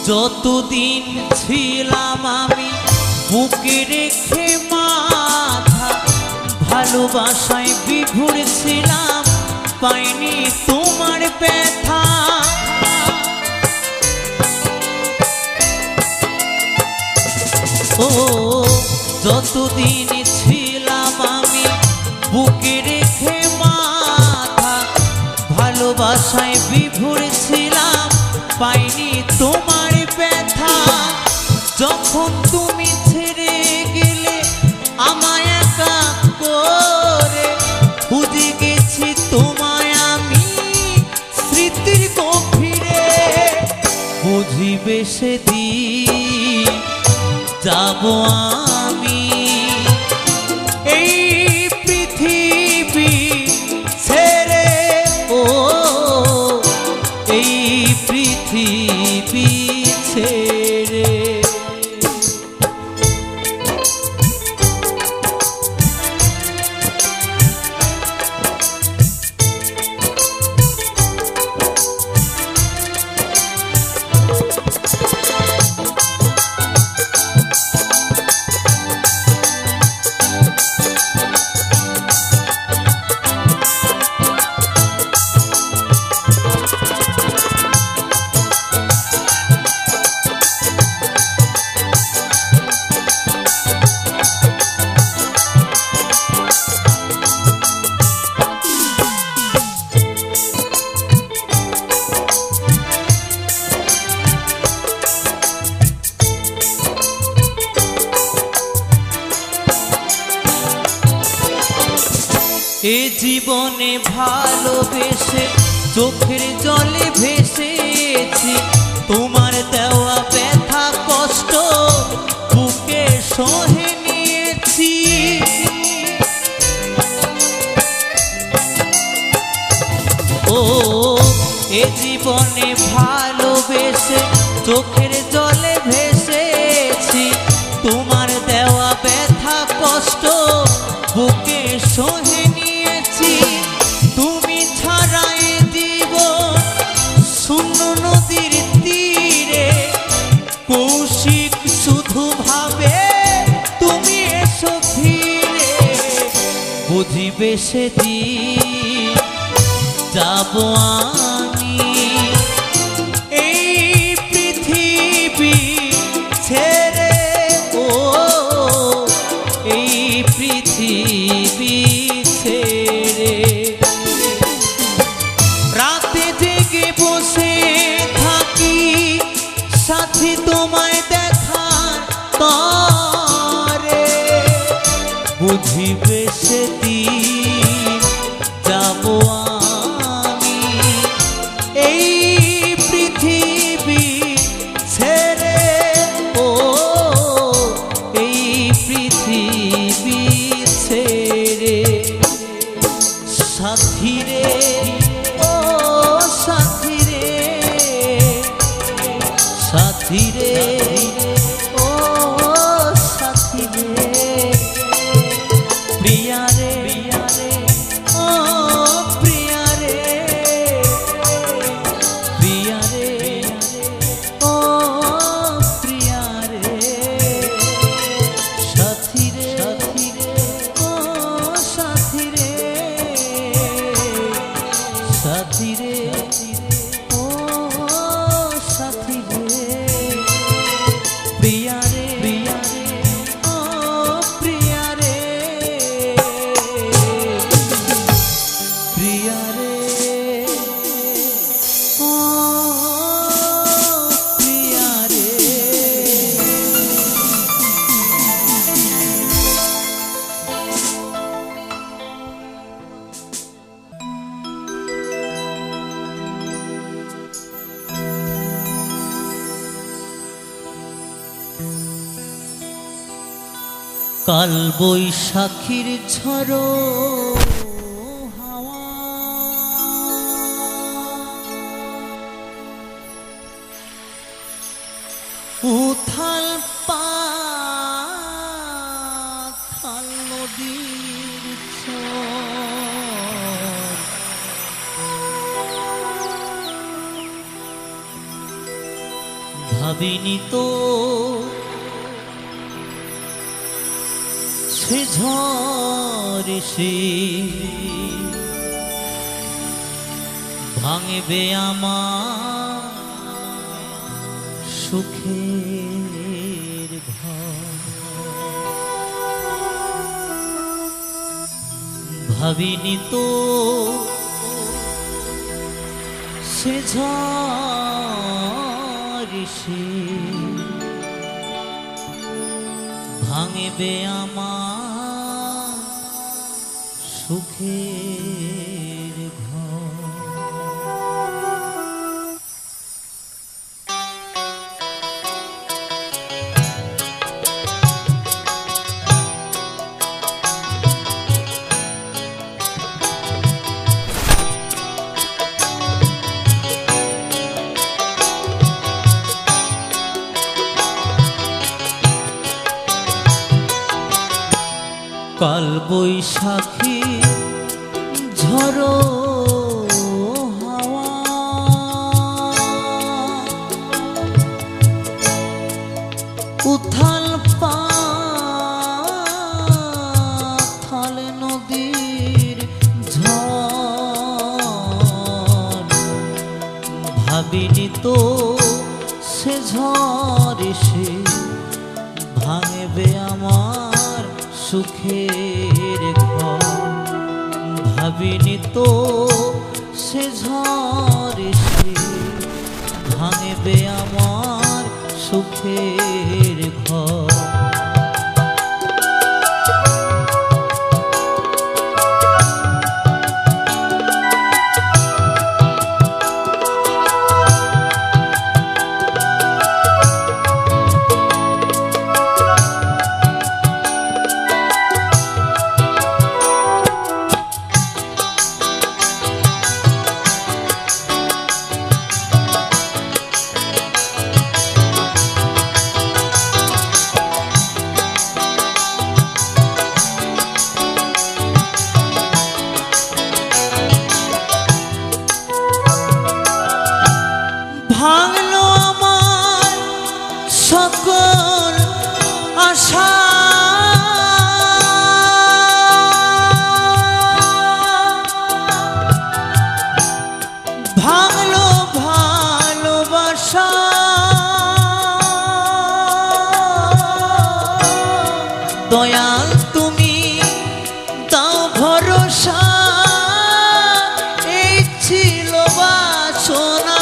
যতদিন ছিলাম আমি বুকে রেখে মাথা, ভালোবাসায় বিভোর ছিলাম, পাইনি তোমার ব্যথা। ও যতদিন ছিলাম আমি বুকে রেখে মাথা, ভালোবাসায় বিভোর ছিলাম, পাইনি তোমার ব্যথা। যখন তুমি ছেড়ে গেলে আমায় একা করে, খুঁজে গেছি তোমায় আমি স্মৃতির গভীরে। বুঝিবে সেদিন যাব আমি এই পৃথিবী ছেড়ে, ও এই পৃথিবী ছেড়ে। এ জীবনে ভালোবেসে চোখের জলে ভেসেছি, তোমার দেওয়া ব্যথা কষ্ট বুকে সহে নিয়েছি। ও এ জীবনে ভালোবেসে চোখের জলে ভেসেছি, তোমার দেওয়া ব্যথা কষ্ট বুকে সহে নিয়েছি। তুমি ছাড়াই জীবন শূন্য নদীর তীরে, কৌশিক শুধু ভাবে তুমি এসো ফিরে। বুঝিবে সেদিন যাব আমি এই পৃথিবী ছেড়ে, ও এই পৃথিবী ছেড়ে। রাতে জেগে বসে থাকি সাথী তোমায় দেখার তরে, বুঝিবে সেদিন যাব আমি এই পৃথিবী ছেড়ে, ও এই পৃথিবী ছেড়ে। সাথী রে, ও সাথী রে, সাথী রে, ও সাথী রে, প্রিয়া রে, ও প্রিয়া রে, প্রিয়া রে, ও প্রিয়া রে, সাথী রে, ও সাথী রে, সাথী রে, ও সাথী রে, প্রিয়া রে, ও প্রিয়া রে, প্রিয়া রে, ও প্রিয়া রে। কাল বৈশাখীর ঝড়ো হাওয়া, উথাল পাথাল নদীর ঝড়, ভাবিনি তো সে ঝড় এসে ভাঙবে আমার সুখের ঘর। ভাবিনি তো সে ঝড় এসে ভাঙবে আমার সুখের ঘর। কাল বৈশাখী ঝড়ো হাওয়া উথাল পাথাল নদীর ঝড়। ভাবিনি তো সে ঝড় এসে ভাঙবে আমার সুখের ঘর। ভাবিনি তো সে ঝড় এসে ভাঙবে আমার সুখের ঘর। ভাঙলো আমার সকল আশা ভাঙলো ভালোবাসা দয়াল তুমি দাও ভরসা এই ছিল বাসনা।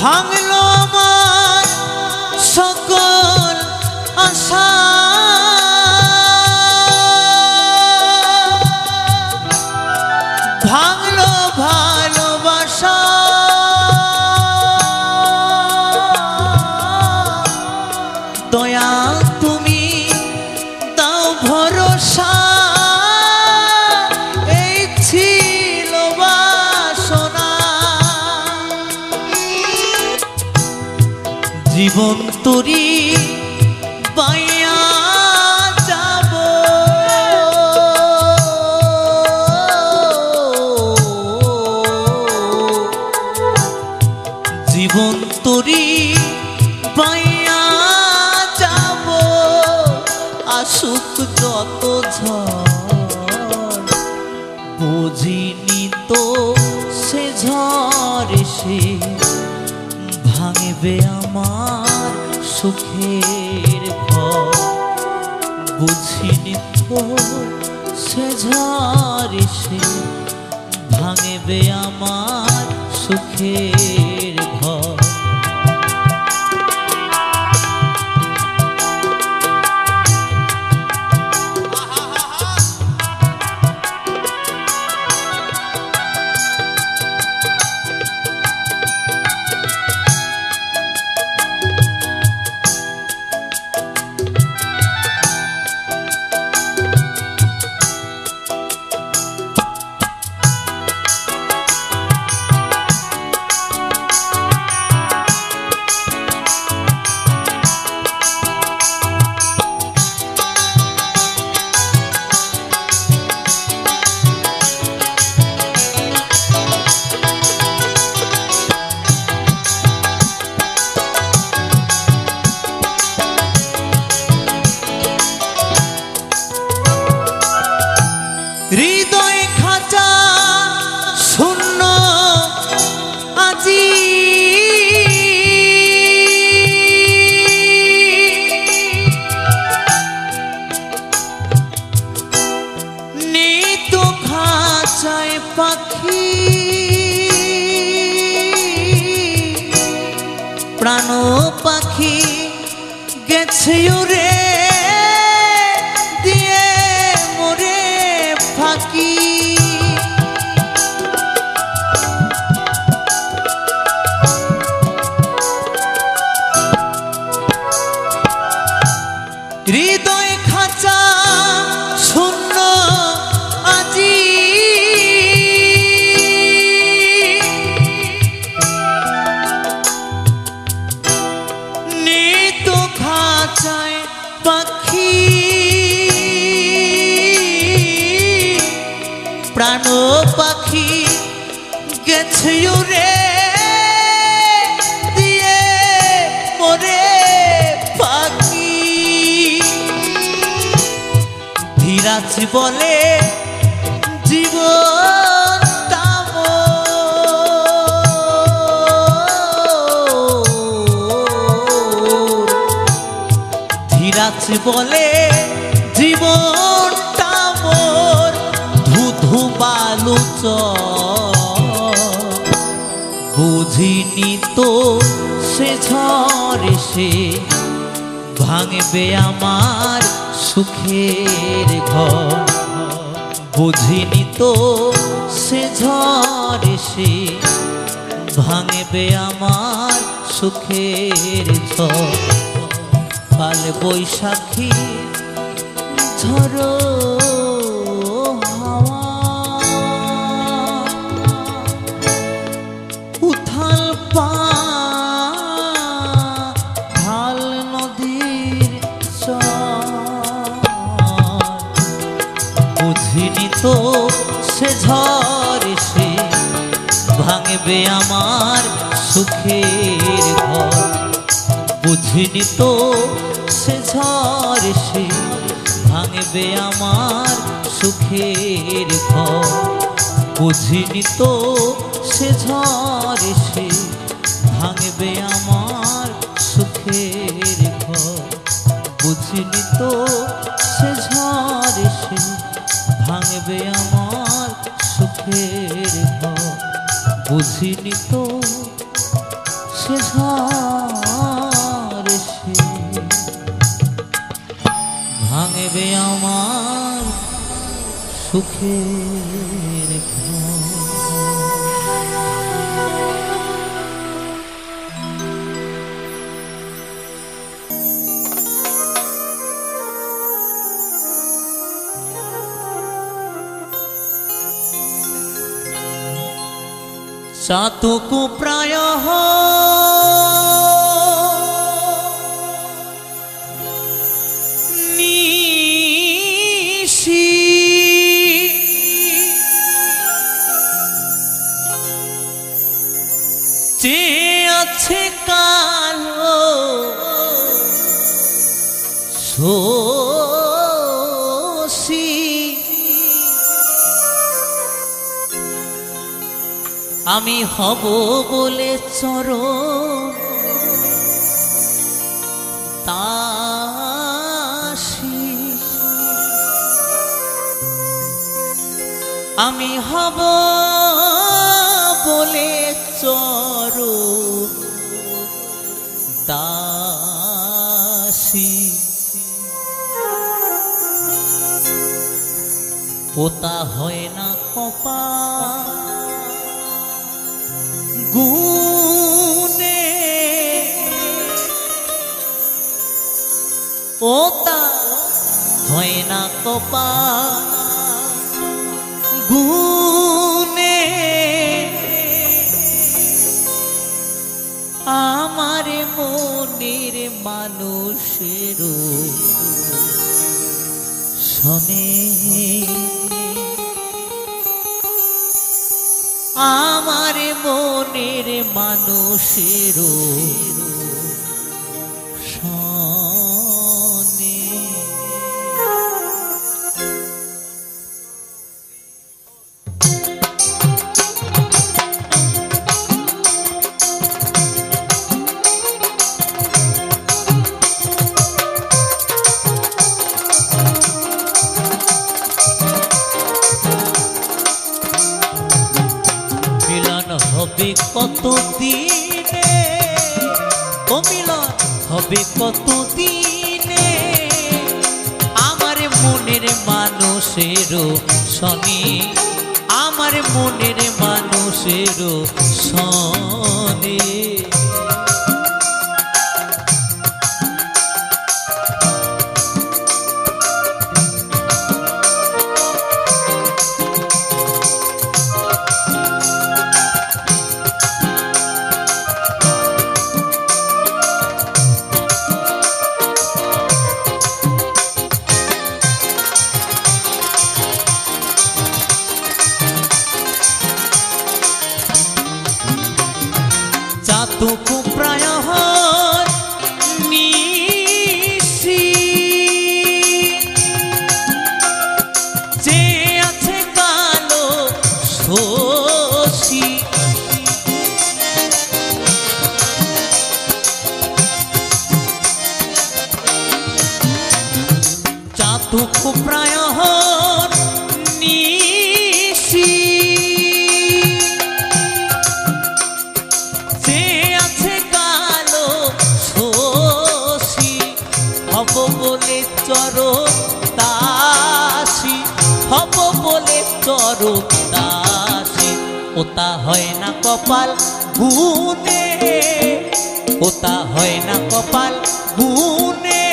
ভাঙলো আমার সকল আশা ভাঙলো ভালোবাসা দয়া তুমি দাও ভরসা এই ছিল বাসনা। জীবন তরি পাইয়া যাব জীবন তরি পাইয়া যাব আসুক যত ঝড়। বুঝিনি তো সে ঝড় এসে ভাঙবে আমার সুখের ঘর। বুঝিনি তো সে ঝড় এসে ভাঙবে আমার সুখের ঘর। আজি নিত খাঁচায় পাখি প্রাণ পাখি গেছে উড়ে দিয়ে মোরে ফাঁকি হৃদয় খাঁচা শূন্য আজি নিত খাঁচায় পাখি প্রাণ পাখি গেছে উড়ে দিয়ে মোরে পাখি ধীরাজ বলে জীবনটা মোর ধীরাজ বলে জীবনটা মোর ধুধু বালু বুঝিনি তো সে ঝড় এসে ভাঙবে আমার সুখের ঘর বুঝিনি তো সে ঝড় এসে ভাঙবে আমার সুখের ঘর কাল বৈশাখী ঝড়ো হাওয়া উথাল ঢাল নদীর বুঝিনি তো সে ঝড় এসে ভাঙবে আমার সুখের ঘর বুঝিনি তো সে ঝড় এসে ভাঙবে আমার সুখের ঘর বুঝিনি তো সে ঝড় এসে ভাঙবে আমার সুখের ঘর বুঝিনি তো সে ঝড় এসে ভাঙবে আমার সুখের ঘর বুঝিনি তো সে ঝড় এসে ভাঙবে আমার সুখের ঘর চাতুকু প্রায় নিশি যে আছে কালো শোষী আমি হব বলে চরণ দাসী আমি হব বলে চরণ দাসী পোতা হয় না কপাল গুনে ওতা হয় না কপাল গুনে আমার মনের মানুষের শোনে আমার মনের মানুষের শোনে কত দিনে, ও মিলন হবে কত দিনে, আমার মনের মানুষেরও শনি, আমার মনের মানুষেরও শনি। চাতক প্রায়হর নিশি, যে আছে কালো শশী, চাতক প্রায়হর নিশি, হব বলে চরদাসী, হব বলে চরদাসী, ওটা হয় না কপাল গুনে, ওটা হয় না কপাল গুনে,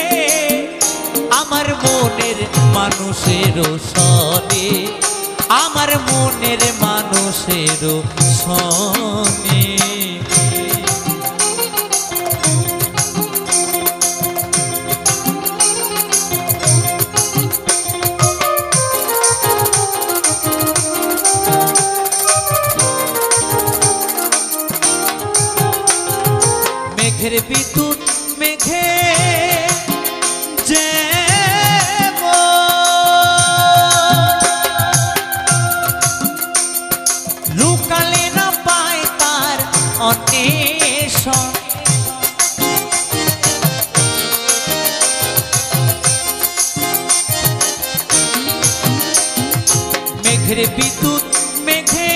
আমার মনের মানুষেরও শনি, আমার মনের মানুষেরও শনি। মেঘের বিদ্যুৎ মেঘে যে লুকালে না পায় তার অন্বেষণ, মেঘের বিদ্যুৎ মেঘে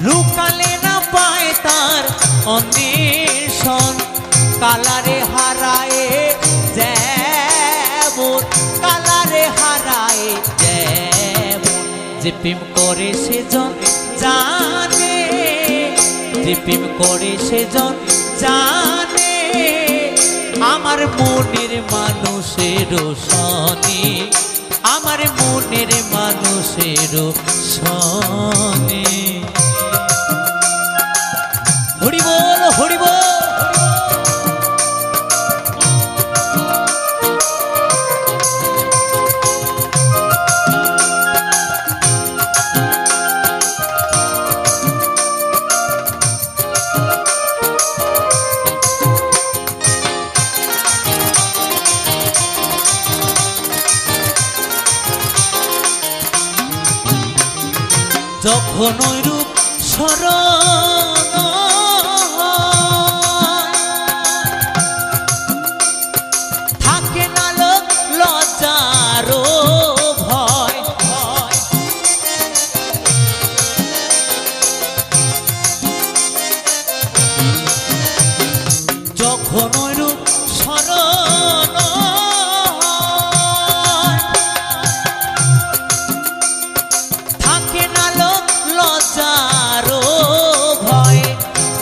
লুকালে না পায় তার অন্বেষণ, কালারে হারায় যেমন, কালারে হারায় যেমন, যে প্রেম করে সেজন জানে, যে প্রেম করে সেজন জানে, আমার মনের মানুষেরও শনি, আমার মনের মানুষেরও শনি। হরি বল হরি বল। যখন ওই রূপ স্মরণ থাকে না লোক লজ্জারও ভয়, যখন ওই রূপ স্মরণ থাকে না লোক লজ্জারও ভয়,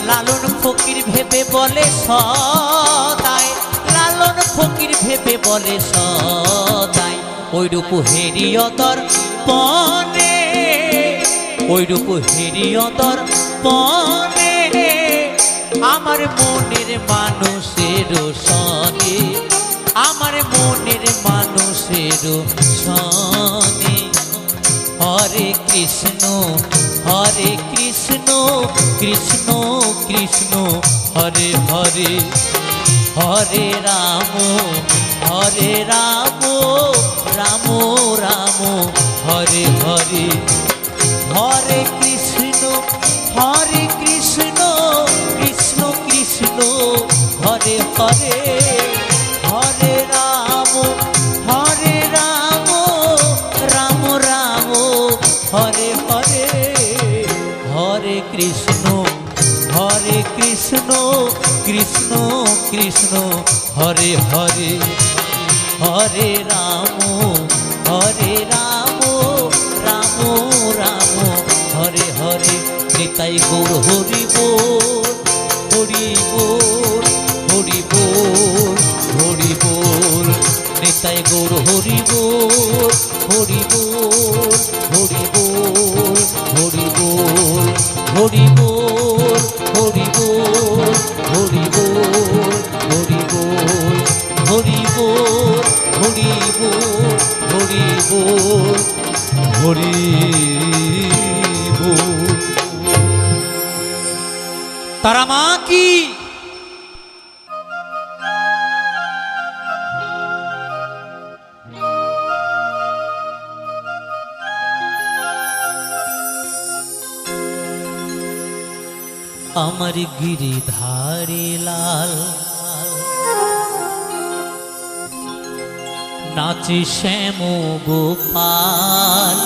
লালন ফকির ভেবে বলে সদাই, লালন ফকির ভেবে বলে সদাই, ওই রূপ হেরিয়তর পনে, ওই রূপ হেরিয়তর পনে, আমার মনের মানুষেরও শনি, আমার মনের মানুষেরও শনি। হরে কৃষ্ণ হরে কৃষ্ণ কৃষ্ণ কৃষ্ণ হরে হরে, হরে রাম রাম রাম হরে হরে, হরে কৃষ্ণ কৃষ্ণ কৃষ্ণ হরে হরে, হরে রাম রাম হরে হরে হরে কৃষ্ণ কৃষ্ণ কৃষ্ণ হরে হরে হরে রাম রাম রাম হরে হরে নিতাই গৌর হরি বল হরি বল হরি বল হরি বল নিতাই গৌর হরি বল হরি বল হরি বল হরি বল হরি বল হরি বল হরি বল হরি বল হরি বল হরি বল হরি বল হরি বল। তারা মা কি আমার গিরিধারী লাল নাচে শ্যাম গোপাল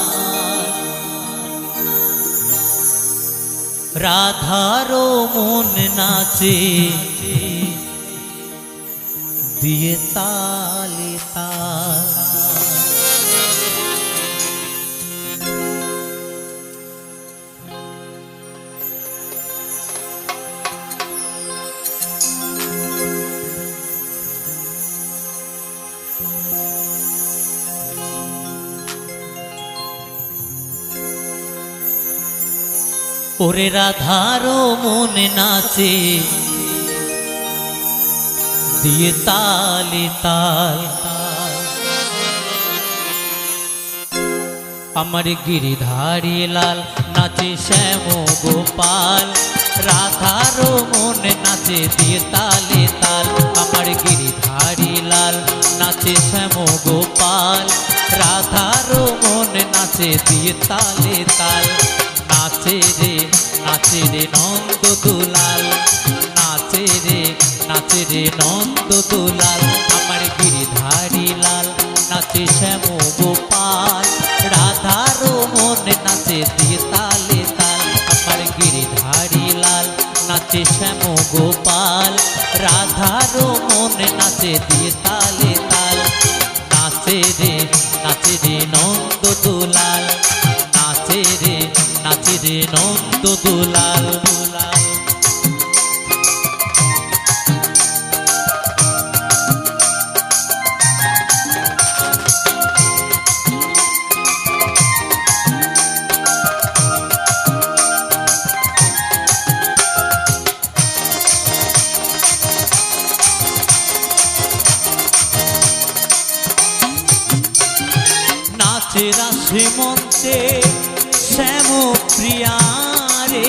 রাধারো মন নাচে দিয়ে তালে তাল। ওরে রাধারো মন নাচে দিয়ে তালে তাল। আমার গিরিধারী লাল নাচে শ্যাম গোপাল রাধারো মন নাচে দিয়ে তালে তাল। আমার গিরিধারী লাল নাচে শ্যাম গোপাল রাধারো মন নাচে দিয়ে তালে তাল। নাচে রে নন্দ দুলাল নাচে রে নন্দ দুলাল। আমার গিরিধারী লাল নাচে শ্যাম গোপাল রাধারো মন নাচে দিয়ে তালে তাল। আমার গিরিধারী লাল নাচে শ্যাম গোপাল রাধারো মন নাচে দিয়ে তালে তাল। নাচে রে নন্দ দুলাল নাচে রে নন্দ দুলাল দুলাল। নাচে রাশি মঞ্চে শ্যাম প্রিয়া রে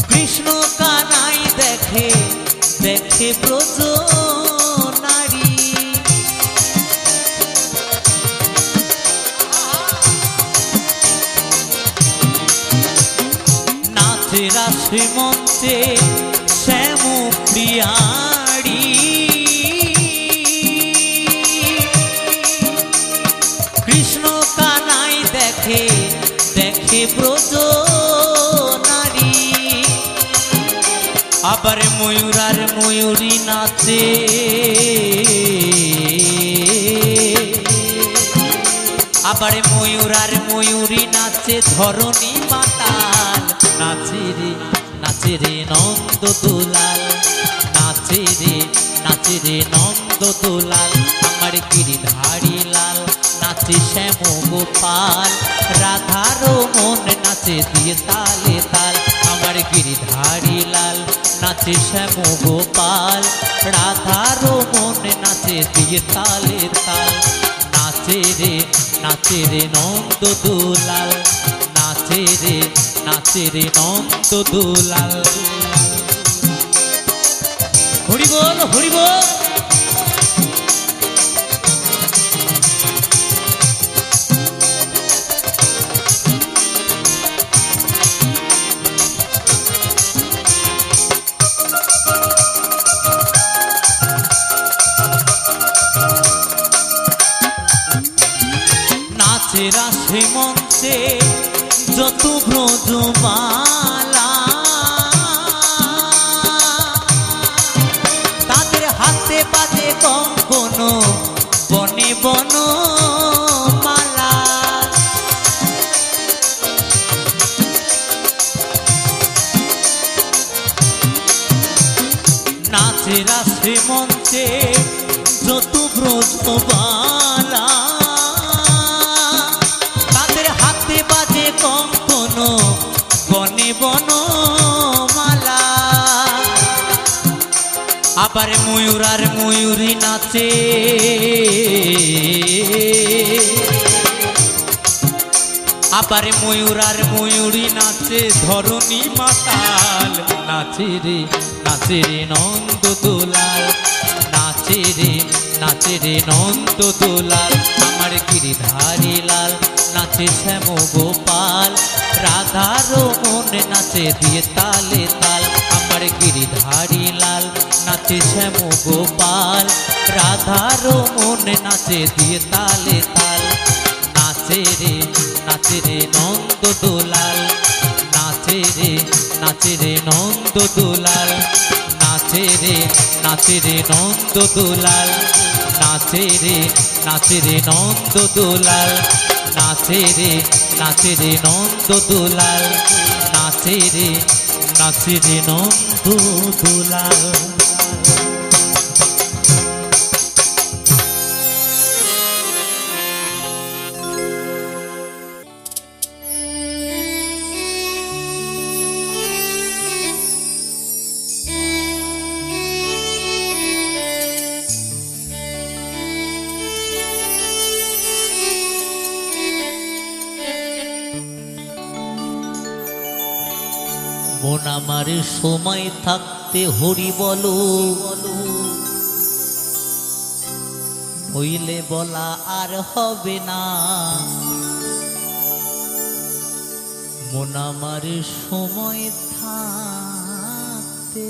কৃষ্ণ কানাই দেখে ব্রজ নারী। নাচে রাশি মঞ্চে শ্যাম প্রিয়ারি কৃষ্ণ কানাই দেখে ব্রজ নারী। আবার ময়ূর আর ময়ূরী নাচে আবার ময়ূর আর ময়ূরী নাচে ধরণী মাতাল। নাচে রে নন্দ দুলাল নাচে রে নন্দ দুলাল। আমার গিরিধারী লাল নাচে শ্যাম গোপাল রাধারো মন নাচে দিয়ে তালে তাল। আমার গিরিধারী লাল নাচে শ্যাম গোপাল রাধারো মন নাচে দিয়ে তালে তাল। নাচে রে নন্দ দুলাল নাচে রে নন্দ দুলাল। হরি বল হরি বল। নাচের আসে মঞ্চে যত ব্রজমালা, তাদের হাতে বাজে কঙ্কন বনে বন মালা। নাচের আসে মঞ্চে যত ব্রজমালা, তাদের হাতে বাজে কঙ্কন বনে বন মালা। আবার ময়ূর আর ময়ূরী নাচে, আবার ময়ূর আর ময়ূরী নাচে ধরণী মাতাল। নাচে রে নাচে রে নন্দ দোলাল, নাচে রে নাচে রে নন্দ দোলাল। আমার গিরিধারী লাল নাচে শ্যাম গোপাল, রাধার মন নাচে দিয়ে তালে তাল। আমার গিরিধারী লাল নাচে শ্যাম গোপাল, রাধার মন নাচে দিয়ে তালে তাল। নাচে রে নন্দ দোলাল, নাচে রে নন্দ দোলাল, নাচে রে নন্দ দোলাল, নাচে রে নন্দ দোলাল, নাচে রে নন্দ দোলাল, নাচে রে নন্দ দোলাল। মন আমার সময় থাকতে হরি বলো, হইলে বলা আর হবে না। মন আমার সময় থাকতে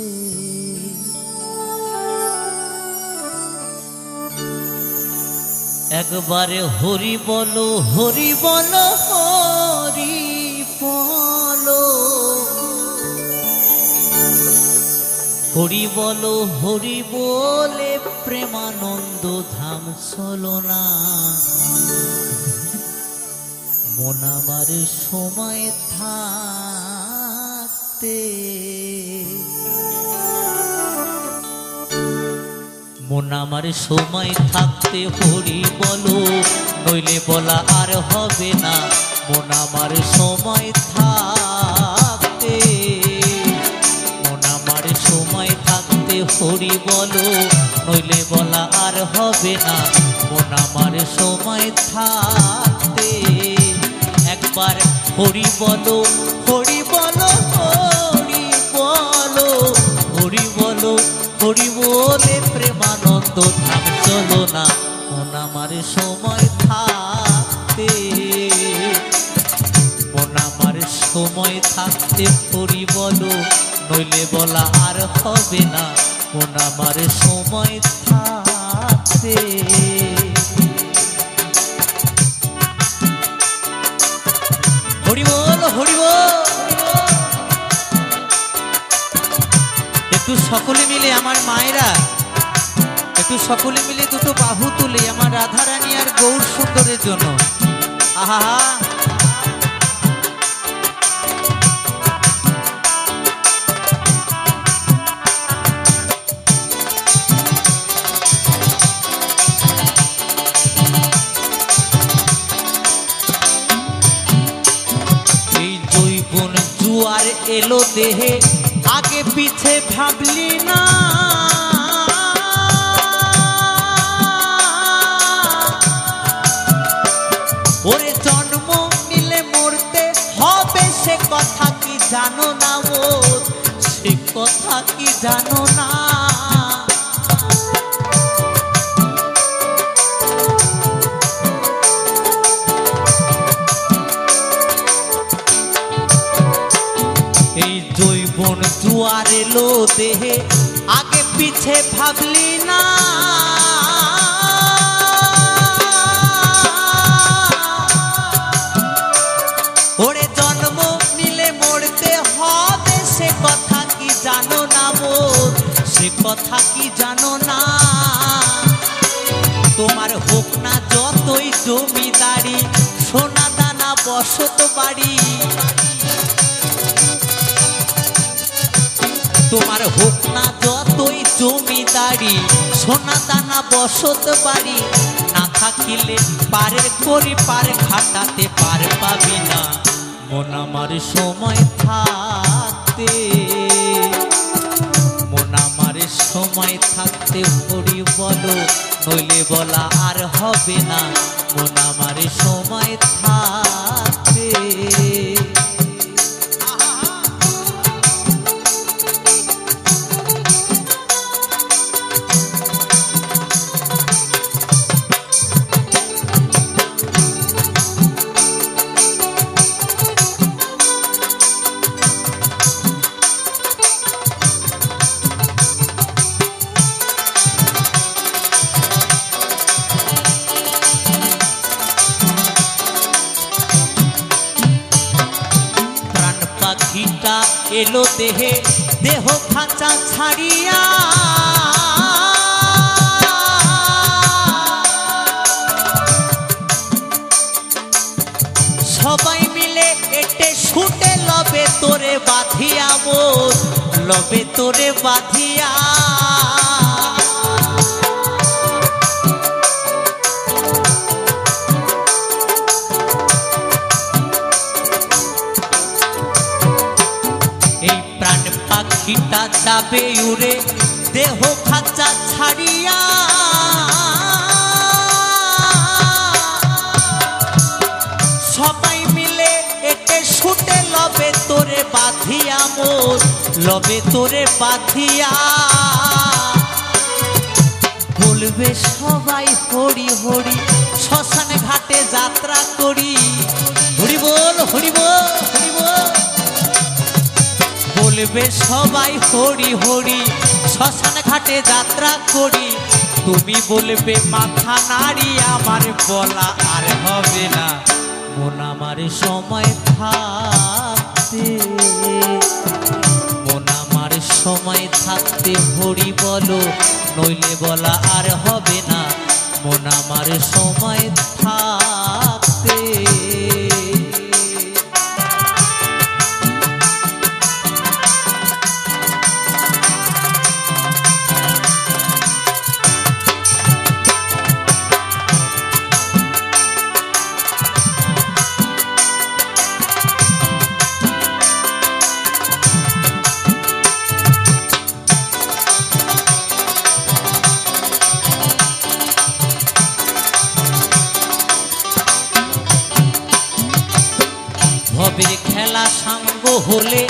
একবারে হরি বলো, হরি বলো, হরি বলো, হরি বলো, হরি বলে প্রেমানন্দ ধাম চলো না। মন আমার সময় থাকতে, মন আমার সময় থাকতে হরি বলো, নইলে বলা আর হবে না। মন আমার সময় থাকতে, মন আমার সময় থাকতে হরি বলো, নইলে বলা আর হবে না। মন আমার সময় থাকতে একবার হরি বলো, হরি বলো, হরি বলো, হরি বলো, হরি বলে প্রেমানন্দ ধাম চলো না। মন আমার সময় থাকতে, মন আমার সময় থাকতে হরি বলো, নইলে বলা আর হবে না। মন আমার সময় থাকতে হরি বল, হরি বল। একটু সকলে মিলে আমার মায়েরা, একটু সকলে মিলে দুটো বাহু তুলে আমার রাধারানী আর গৌর সুন্দরের জন্য। আহা জুয়ার এলো দেহে, আগে পিছে ভাবলি না। ওরে জন্ম নিলে মরতে হবে, সে কথা কি জানো না? ও সে কথা কি জানো না? জৈবন জুয়ার এলো দেহে, আগে পিছে ভাবলি না। কথা কি জানো না, তোমার হোক না যতই জমিদারি, সোনা দানা বসত বাড়ি, তোমার হোক না যতই জমিদারি, সোনা দানা বসত বাড়ি, না থাকিলে পারের করি পার খাটাতে পার পাবি না। মন আমার সময় থাকতে, মন আমার সময় থাকতে হরি বলো, নইলে বলা আর হবে না। মন আমার সময় থাকতে। পাখিটা এলো দেহে, দেহ খাঁচা ছাড়িয়া, সবাই মিলে এটে শুটে লবে তোরে বাঁধিয়া, মোর লবে তোরে বাঁধিয়া। পাখিটা যাবে উড়ে দেহ খাঁচা ছাড়িয়া, সবাই মিলে এটে শুটে লবে তোরে বাঁধিয়া, মোর লবে তোরে বাঁধিয়া। বলবে সবাই হরি হরি, শ্মশান ঘাটে যাত্রা করি, হরি বল হরি বল হরি বল। বলবে সবাই হরি হরি, শ্মশান ঘাটে যাত্রা করি, তুমি বলবে মাথা নাড়ি, আমার বলা আর হবে না। মন আমার সময় থাকতে, মন আমার সময় থাকতে হরি বলো, নইলে বলা আর হবে না। মন আমার সময় থাকতে। ভবের খেলা সাঙ্গ হলে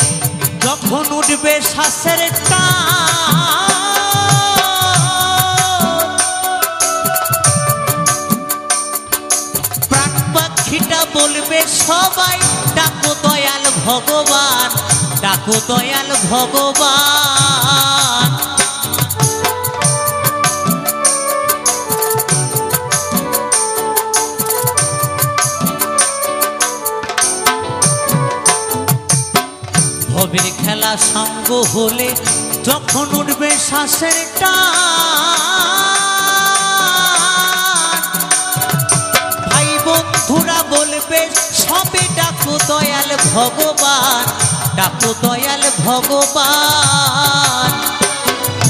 যখন উঠবে শ্বাসের টান, প্রাণ পাখিটা বলবে সবাই ডাকো দয়াল ভগবান, ডাকো দয়াল ভগবান। ভবের খেলা সঙ্গ হলে যখন উঠবে শ্বাসের টান, ভাই বন্ধুরা বলবে সবে ডাকো দয়াল ভগবান, ডাকো দয়াল ভগবান।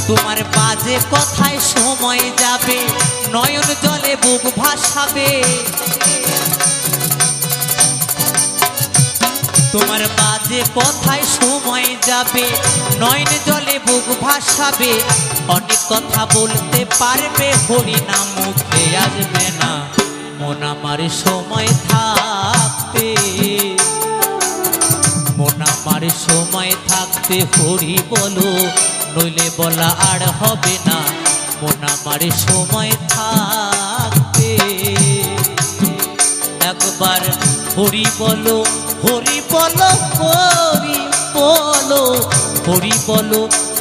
তোমার বাজে কথায় সময় যাবে, নয়ন জলে বুক ভাসাবে, তোমার বাজে কথায় সময় যাবে, নয়ন জলে বুক ভাসাবে। অনেক কথা বলতে পারবে, হরি নাম মুখে আসবে না। মন আমার সময় থাকতে, মন আমার সময় থাকতে হরি বলো, নইলে বলা আর হবে না। মন আমার সময় থাকতে একবার হরি বলো, হরি বলো, হরি বলো, হরি বলো,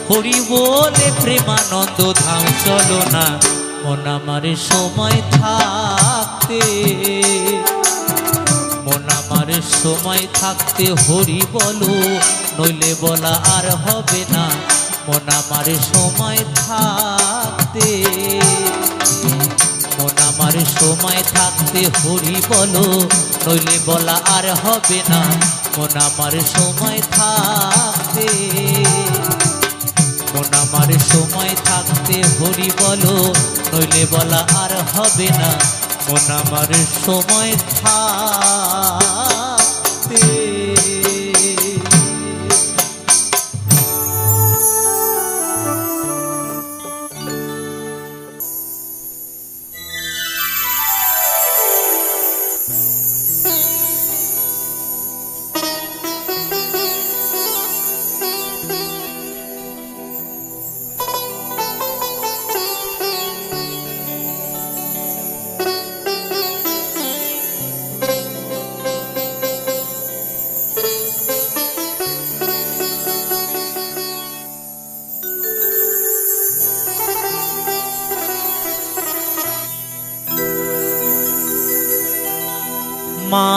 হরি বলে প্রেমানন্দ ধাম চলো না। মন আমার সময় থাকতে, মন আমার সময় থাকতে হরি বলো, নইলে বলা আর হবে না। মন আমার সময় থাকতে, মন আমার সময় থাকতে হরি বলো, নইলে বলা আর হবে না। মন আমার সময় থাকতে, মন আমার সময় থাকতে হরি বলো, নইলে বলা আর হবে না। মন আমার সময় থাকতে। মা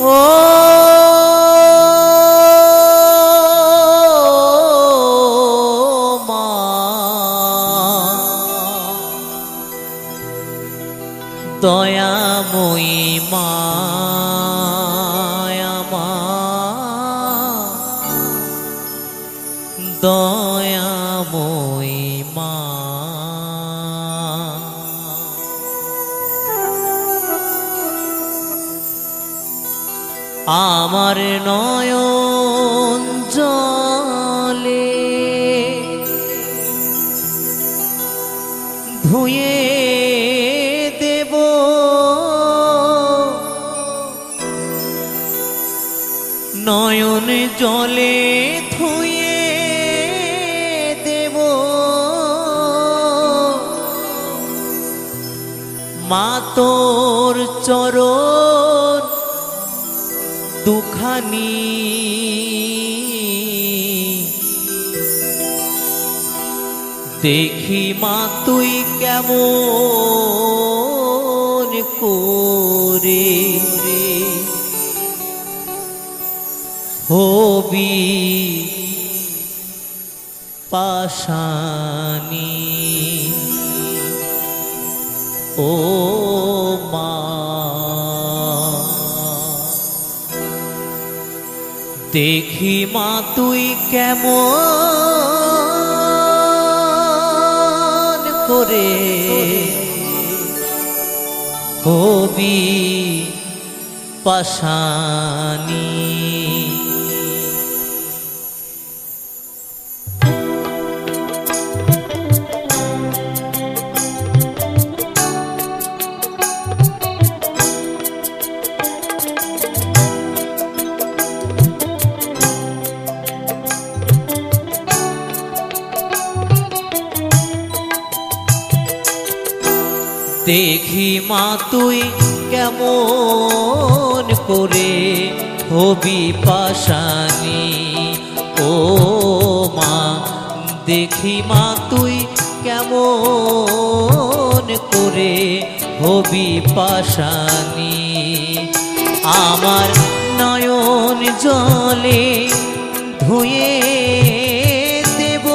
ও মা, দয়াময়ী মা দয়াময়ী মা, আমার নয়ন জলে ধুয়ে দেব নয়ন জলে ধুয়ে দেব মা তোর চরণ দুখানি দেখি মা তুই কেমন করে হবি পাশানি ও মা, দেখি মা তুই কেমন করে হবি পাশানি। দেখি মা তুই কেমন করে হবি পাশানি ও মা, দেখি মা তুই কেমন করে হবি পাশানি। আমার নয়ন জলে ধুয়ে দেব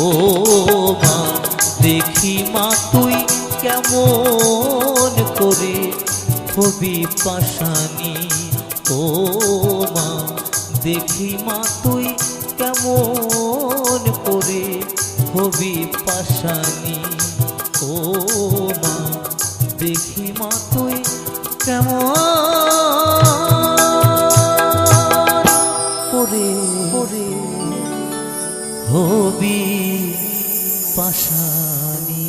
ও মা, দেখি মা তুই কেমন করে হবি পাশানি ও মা, দেখি মা তুই কেমন করে হবি পাশানি ও মা, দেখি মা তুই কেমন করে হবি পাশানি।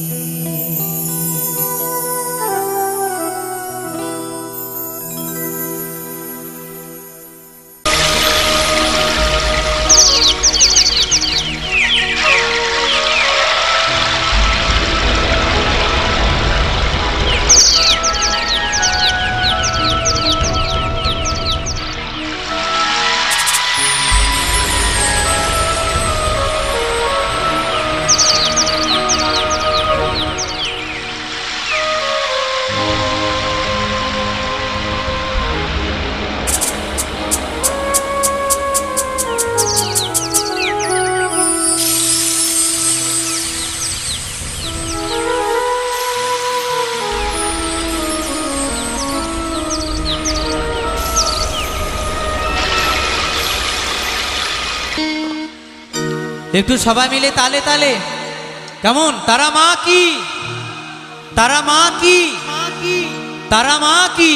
একটু সবাই মিলে তালে তালে কেমন? তারা মা কি, তারা মা কি, তারা মা কি,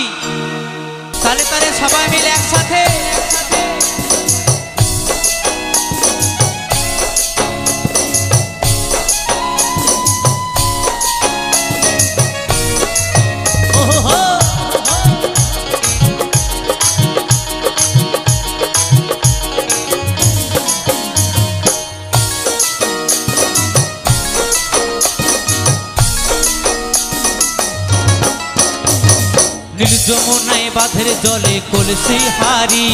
তালে তালে সবাই মিলে একসাথে। নীল যমুনায় বাঁধের জলে কলসি হারি,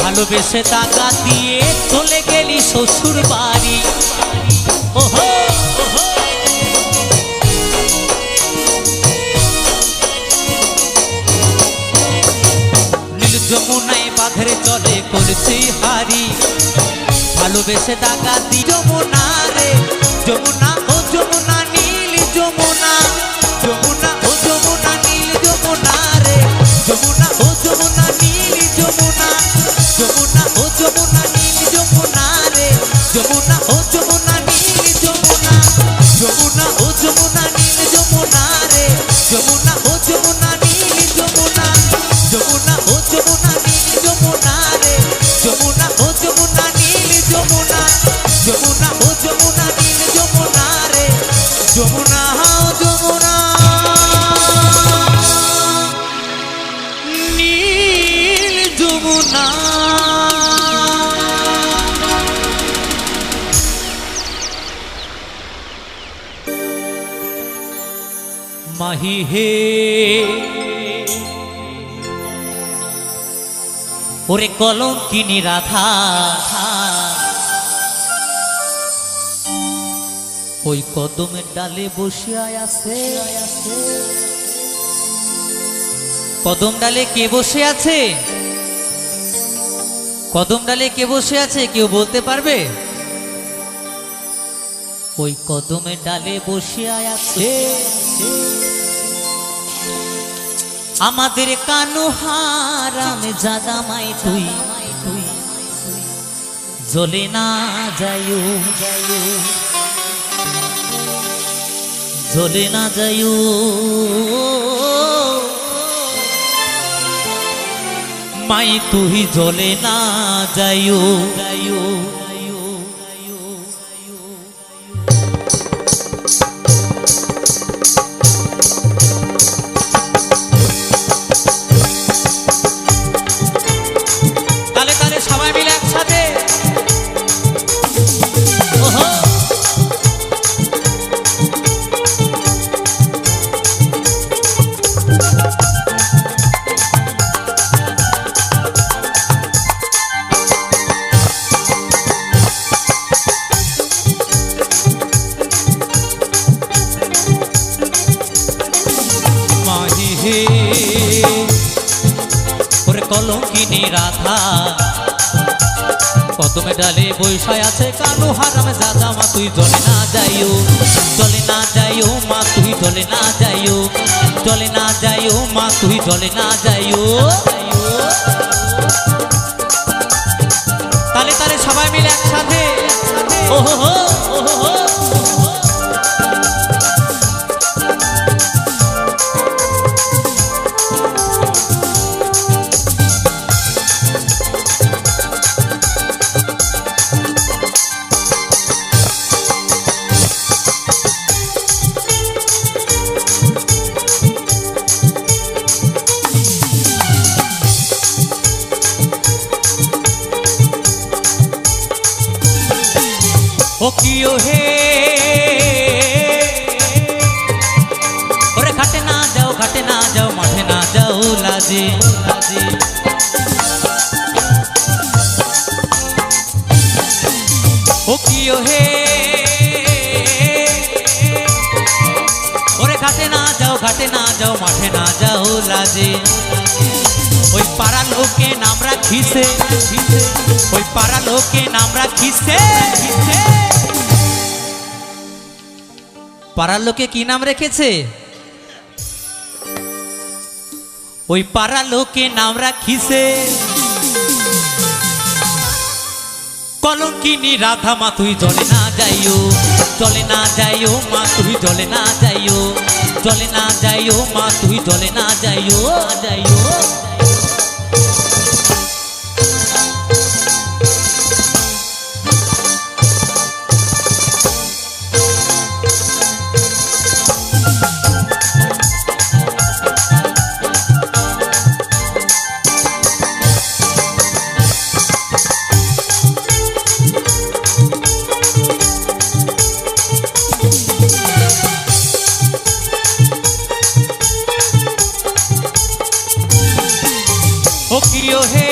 ভালোবেসে টাকা দিয়ে চলে গেলি শ্বশুর বাড়ি। ওহো ওহো নীল যমুনায় বাঁধের জলে কলসি হারি, ভালোবেসে টাকা দি যমুনা রে যমুনা, ও যমুনা নীল যমুনা, যমুনা ও যমুনা নীল যমুনা রে যমুনা, ও যমুনা নীল যমুনা, যমুনা ও যমুনা নীল যমুনা রে যমুনা, ও যমুনা নীল যমুনা, যমুনা ও যমুনা নীল যমুনা রে যমুনা, ও যমুনা নীল যমুনা, যমুনা ও যমুনা নীল যমুনা রে যমুনা, ও যমুনা নীল যমুনা, যমুনা ও যমুনা নীল যমুনা রে যমুনা, ও যমুনা নীল যমুনা। মাহি হে ওরে কলঙ্কিনী রাধা, ওই কদমের ডালে বসিয়া আছে, কদম ডালে কে বসে আছে? কদম ডালে কে বসে আছে কেউ বলতে পারবে? ওই কদমের ডালে বসিয়া আছে আমাদের কানু হারাম জাদামাই, তুই জ্বলে না যাইও, জ্বলে না যাইও মাই, তুই জ্বলে না যাইও। তালে তালে সবাই মিলে একসাথে। ওহো ওরে কলঙ্কিনী রাধা, কদমে ডালে বৈশায় আছে কানু হারাম জাদামা, তুই জ্বলে না যাইও, জ্বলে না যাইও মা, তুই জ্বলে না যাইও, জ্বলে না যাইও মা, তুই জ্বলে না যাইও। তালে তালে সবাই মিলে একসাথে। ওহো ওহো ও কিও হে ওরে ঘাটে না যাও, ঘাটে না যাও, মাঠে না যাও লাজে, লাজে ও কিও হে ওরে ঘাটে না যাও, ঘাটে না যাও, মাঠে না যাও লাজে। ওই পাড়া লোকে নাম রাখিছে, ওই পাড়া লোকে নাম রাখিছে, পাড়ার লোকে কি নাম রেখেছে? ওই পাড়া লোকে নাম রাখিছে কলঙ্কিনী রাধা মা তুই জলে না যাইও, জলে না যাইও মা তুই জলে না যাইও, জলে না যাইও মা তুই জলে না যাইও, যাইও। ও কিও হে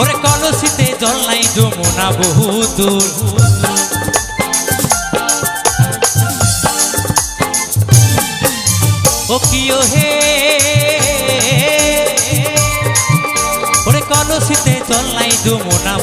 ওরে কলসিতে জল নাই যমুনা বহুদূর, ও কিও হে ওরে কলসিতে জল নাই যমুনা।